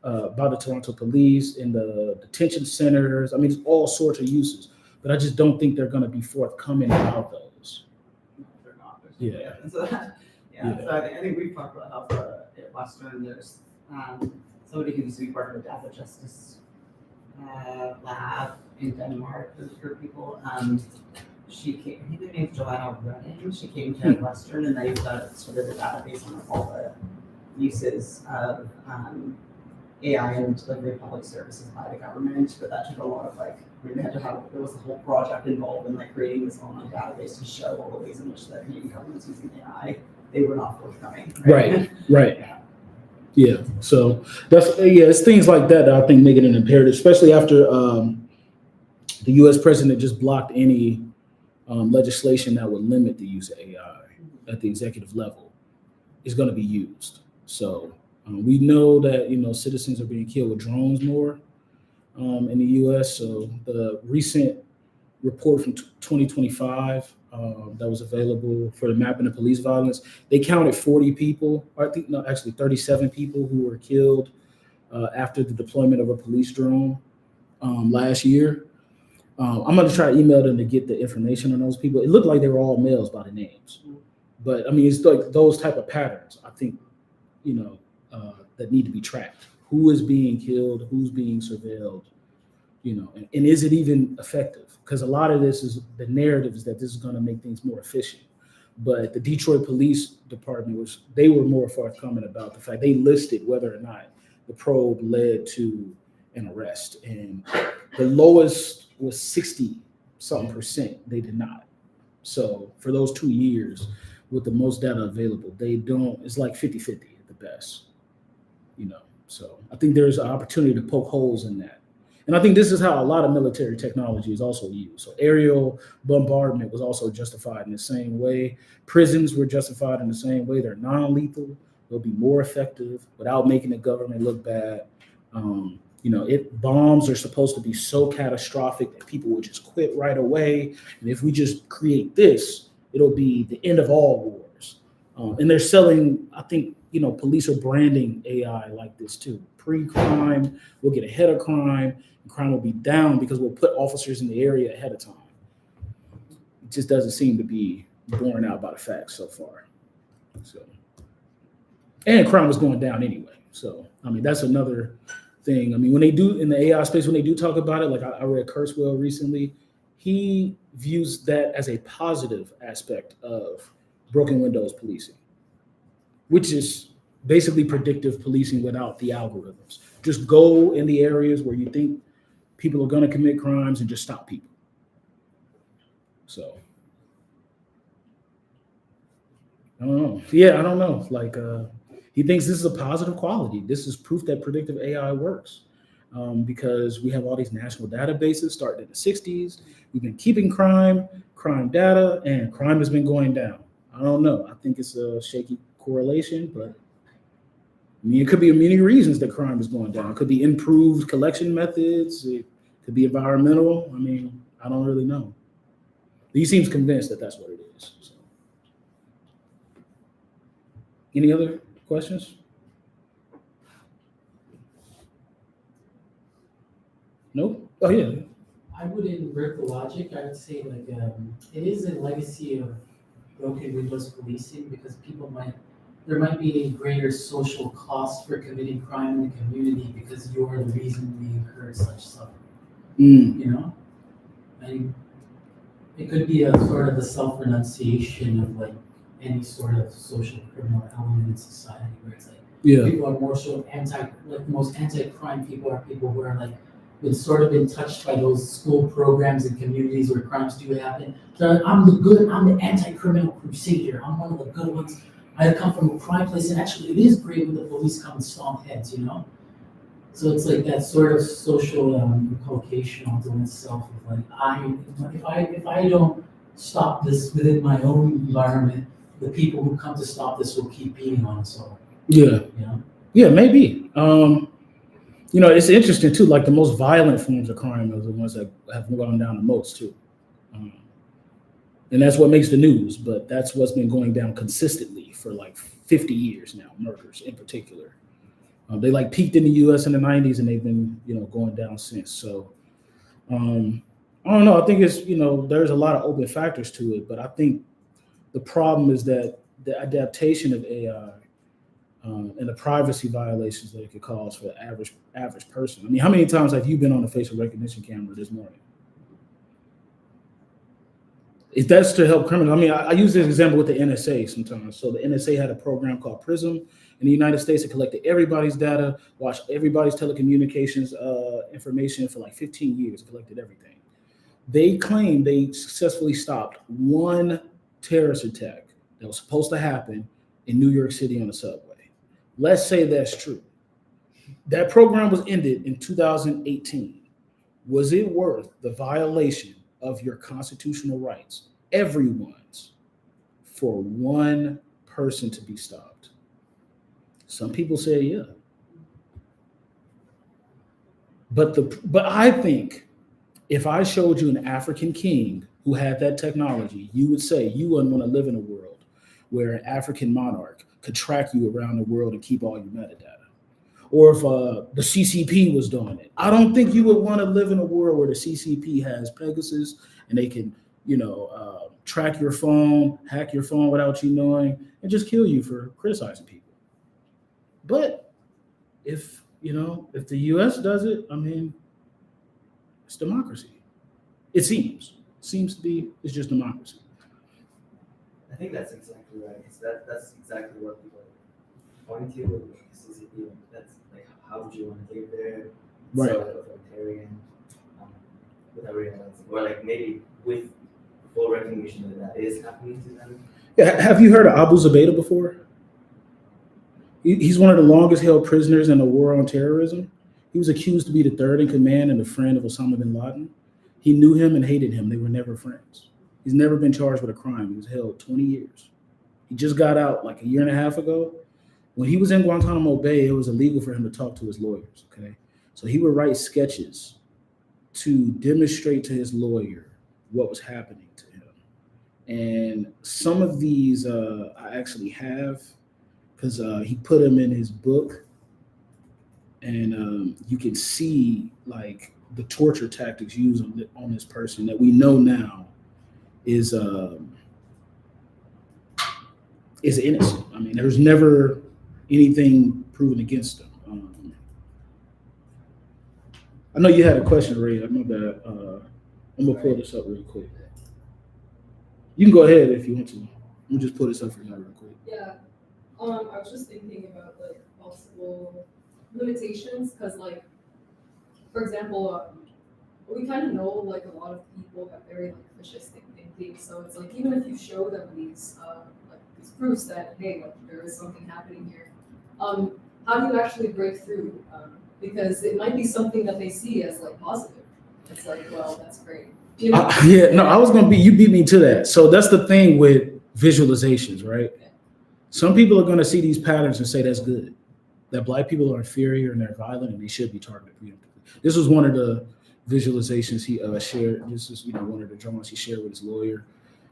by the Toronto police, in the detention centers. I mean, it's all sorts of uses, but I just don't think they're going to be forthcoming about those. They're not. There's Yeah. evidence of that. Yeah. So I think we've talked about how at Western there's somebody who used to be part of the data justice lab in Denmark for people. She came, I think her name's Joanna Running. She came to Western and they've got sort of a database on all the uses of AI and delivery of public services by the government, but that took a lot of there was a whole project involved in creating this online database to show all the ways in which the Canadian government's using AI. They were not forthcoming. Right. Yeah. So it's things like that I think make it an imperative, especially after the U.S. president just blocked any legislation that would limit the use of AI at the executive level is going to be used. So we know that citizens are being killed with drones more in the U.S. So the recent report from 2025 that was available for the mapping of police violence, they counted 40 people, or I think no, actually 37 people who were killed after the deployment of a police drone last year. I'm going to try to email them to get the information on those people. It looked like they were all males by the names, but I mean, it's like those type of patterns, I think, that need to be tracked. Who is being killed? Who's being surveilled? And is it even effective? Because a lot of this is the narrative is that this is going to make things more efficient. But the Detroit Police Department they were more forthcoming about the fact they listed whether or not the probe led to an arrest, and the lowest was 60-something%. They did not. So for those 2 years, with the most data available, they don't. It's like 50-50 at the best. So I think there's an opportunity to poke holes in that. And I think this is how a lot of military technology is also used. So aerial bombardment was also justified in the same way. Prisons were justified in the same way. They're non-lethal. They'll be more effective without making the government look bad. Bombs are supposed to be so catastrophic that people will just quit right away. And if we just create this, it'll be the end of all wars. And they're selling, I think, police are branding AI like this too. Pre-crime, we'll get ahead of crime, and crime will be down because we'll put officers in the area ahead of time. It just doesn't seem to be borne out by the facts so far. So, and crime was going down anyway. So, I mean, that's another thing. I mean, when they do in the AI space, when they do talk about it, like I read Kurzweil recently, he views that as a positive aspect of broken windows policing, which is basically predictive policing without the algorithms. Just go in the areas where you think people are going to commit crimes and just stop people. So, I don't know. Yeah, I don't know. He thinks this is a positive quality. This is proof that predictive AI works because we have all these national databases starting in the 60s. We've been keeping crime data, and crime has been going down. I don't know. I think it's a shaky correlation, but I mean, it could be many reasons that crime is going down. It could be improved collection methods. It could be environmental. I mean, I don't really know. He seems convinced that that's what it is. So. Any other questions? No? Oh, yeah. I would invert the logic. I would say it is a legacy of broken windows policing because people might there might be a greater social cost for committing crime in the community because you're the reason we incur such suffering. Mm. You know, and it could be a sort of a self-renunciation of like any sort of social criminal element in society, where it's like Yeah. people are more so like most anti-crime people are people who are like been touched by those school programs and communities where crimes do happen. So I'm the anti-criminal crusader. I'm one of the good ones. I come from a crime place, and actually it is great when the police come and stomp heads, you know? So it's like that sort of social inculcation onto oneself of like, if I don't stop this within my own environment, the people who come to stop this will keep beating on us all. Yeah. You know? Yeah, maybe. You know, it's interesting too. Like the most violent forms of crime are the ones that have gone down the most too, and that's what makes the news. But that's what's been going down consistently for like 50 years now. Murders in particular, they like peaked in the U.S. in the 90s, and they've been going down since. So I don't know. I think it's there's a lot of open factors to it, but I think the problem is that the adaptation of AI. And the privacy violations that it could cause for the average person. I mean, how many times have you been on a facial recognition camera this morning? If that's to help criminals, I mean, I use this example with the NSA sometimes. So the NSA had a program called PRISM in the United States. It collected everybody's data, watched everybody's telecommunications information for like 15 years, collected everything. They claimed they successfully stopped one terrorist attack that was supposed to happen in New York City on the subway. Let's say that's true. That program was ended in 2018. Was it worth the violation of your constitutional rights, everyone's, for one person to be stopped? Some people say yeah. But I think if I showed you an African king who had that technology, you would say you wouldn't want to live in a world where an African monarch could track you around the world and keep all your metadata. Or if the CCP was doing it. I don't think you would want to live in a world where the CCP has Pegasus and they can, track your phone, hack your phone without you knowing, and just kill you for criticizing people. But if the US does it, I mean, it's democracy. It seems to be, it's just democracy. I think that's exactly right. That's exactly what people point to with the CCP. That's like, how would you want to live there? Right. So authoritarian, without realizing, or like maybe with full recognition that is happening to them. Yeah, have you heard of Abu Zubaydah before? He's one of the longest held prisoners in the war on terrorism. He was accused to be the third in command and a friend of Osama bin Laden. He knew him and hated him. They were never friends. He's never been charged with a crime. He was held 20 years. He just got out like a year and a half ago. When he was in Guantanamo Bay, it was illegal for him to talk to his lawyers, okay? So he would write sketches to demonstrate to his lawyer what was happening to him. And some of these I actually have, because he put them in his book. And you can see like the torture tactics used on this person that we know now is innocent. I mean, there's never anything proven against him. I know you had a question, Ray. I know that. I'm gonna pull this up real quick. You can go ahead if you want to. Let me just pull this up for you real quick. Yeah. I was just thinking about like possible limitations, because like, for example, we kind of know like a lot of people have very like fascistic thinking. So it's like, even if you show them these these proofs that hey, like there is something happening here, how do you actually break through? Because it might be something that they see as like positive. It's like, well, that's great. You know? I was gonna you beat me to that. So that's the thing with visualizations, right? Yeah. Some people are gonna see these patterns and say that's good. That Black people are inferior and they're violent and they should be targeted preemptively. This was one of the visualizations he shared. This is one of the drawings he shared with his lawyer.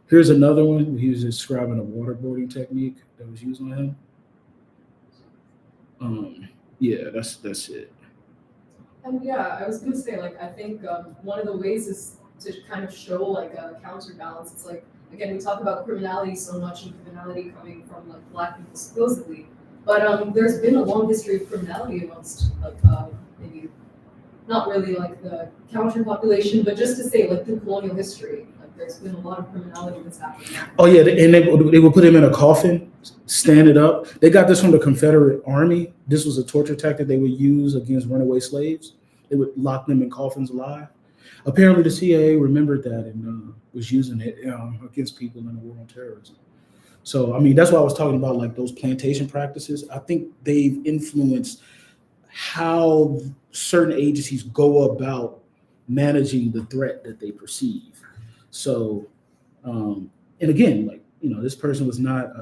Here's another one where he was describing a waterboarding technique that was used on him. Yeah, that's it. And yeah, I was gonna say, like, I think one of the ways is to kind of show like a counterbalance. It's like again, we talk about criminality so much and criminality coming from like Black people supposedly, but there's been a long history of criminality amongst like maybe not really like the counter population, but just to say like through colonial history, like there's been a lot of criminality that's happening. Oh yeah, and they would put him in a coffin, stand it up. They got this from the Confederate Army. This was a torture tactic they would use against runaway slaves. They would lock them in coffins alive. Apparently, the CIA remembered that and was using it against people in the war on terrorism. So, I mean, that's why I was talking about like those plantation practices. I think they've influenced how certain agencies go about managing the threat that they perceive. So, and again, like, you know, this person was not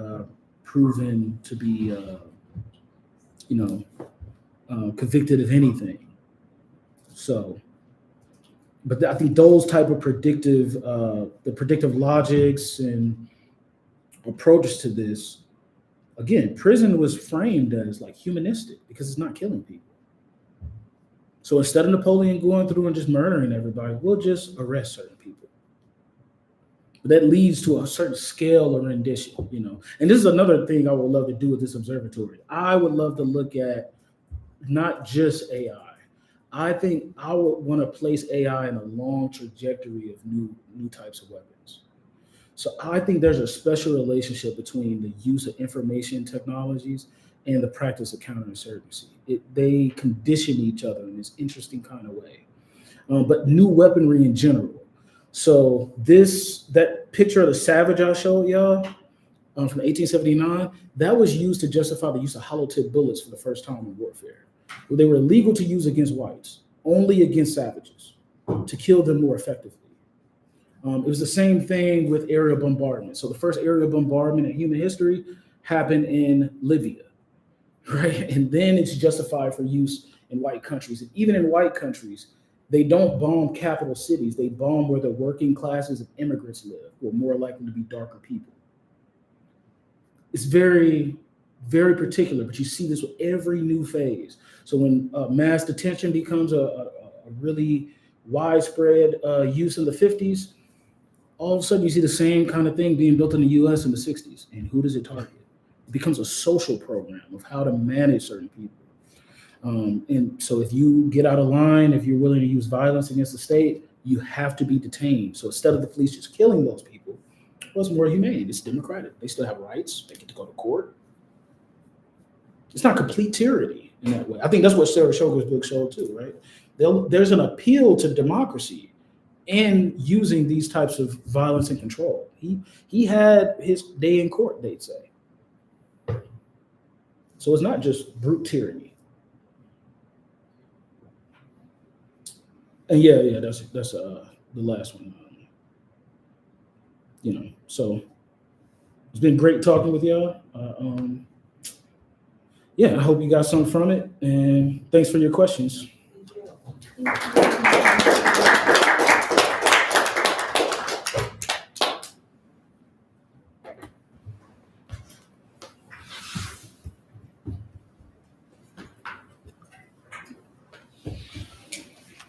proven to be, convicted of anything. So, but I think those type of predictive logics and approaches to this, again, prison was framed as like humanistic because it's not killing people. So instead of Napoleon going through and just murdering everybody, we'll just arrest certain people. But that leads to a certain scale of rendition, you know. And this is another thing I would love to do with this observatory. I would love to look at not just AI. I think I would want to place AI in a long trajectory of new types of weapons. So I think there's a special relationship between the use of information technologies and the practice of counterinsurgency. They condition each other in this interesting kind of way. But new weaponry in general. So that picture of the Savage I showed y'all from 1879, that was used to justify the use of hollow tip bullets for the first time in warfare. Well, they were illegal to use against whites, only against savages, to kill them more effectively. It was the same thing with aerial bombardment. So the first aerial bombardment in human history happened in Libya, right? And then it's justified for use in white countries. And even in white countries, they don't bomb capital cities. They bomb where the working classes of immigrants live, who are more likely to be darker people. It's very, very particular, but you see this with every new phase. So when mass detention becomes a really widespread use in the 50s, all of a sudden you see the same kind of thing being built in the US in the 60s. And who does it target? It becomes a social program of how to manage certain people. And so if you get out of line, if you're willing to use violence against the state, you have to be detained. So instead of the police just killing those people, well, it's more humane. It's democratic. They still have rights. They get to go to court. It's not complete tyranny in that way. I think that's what Sarah Shoger's book showed too, right? There's an appeal to democracy in using these types of violence and control. He had his day in court, they'd say. So it's not just brute tyranny. And yeah, that's the last one. So it's been great talking with y'all. I hope you got something from it, and thanks for your questions. Thank you.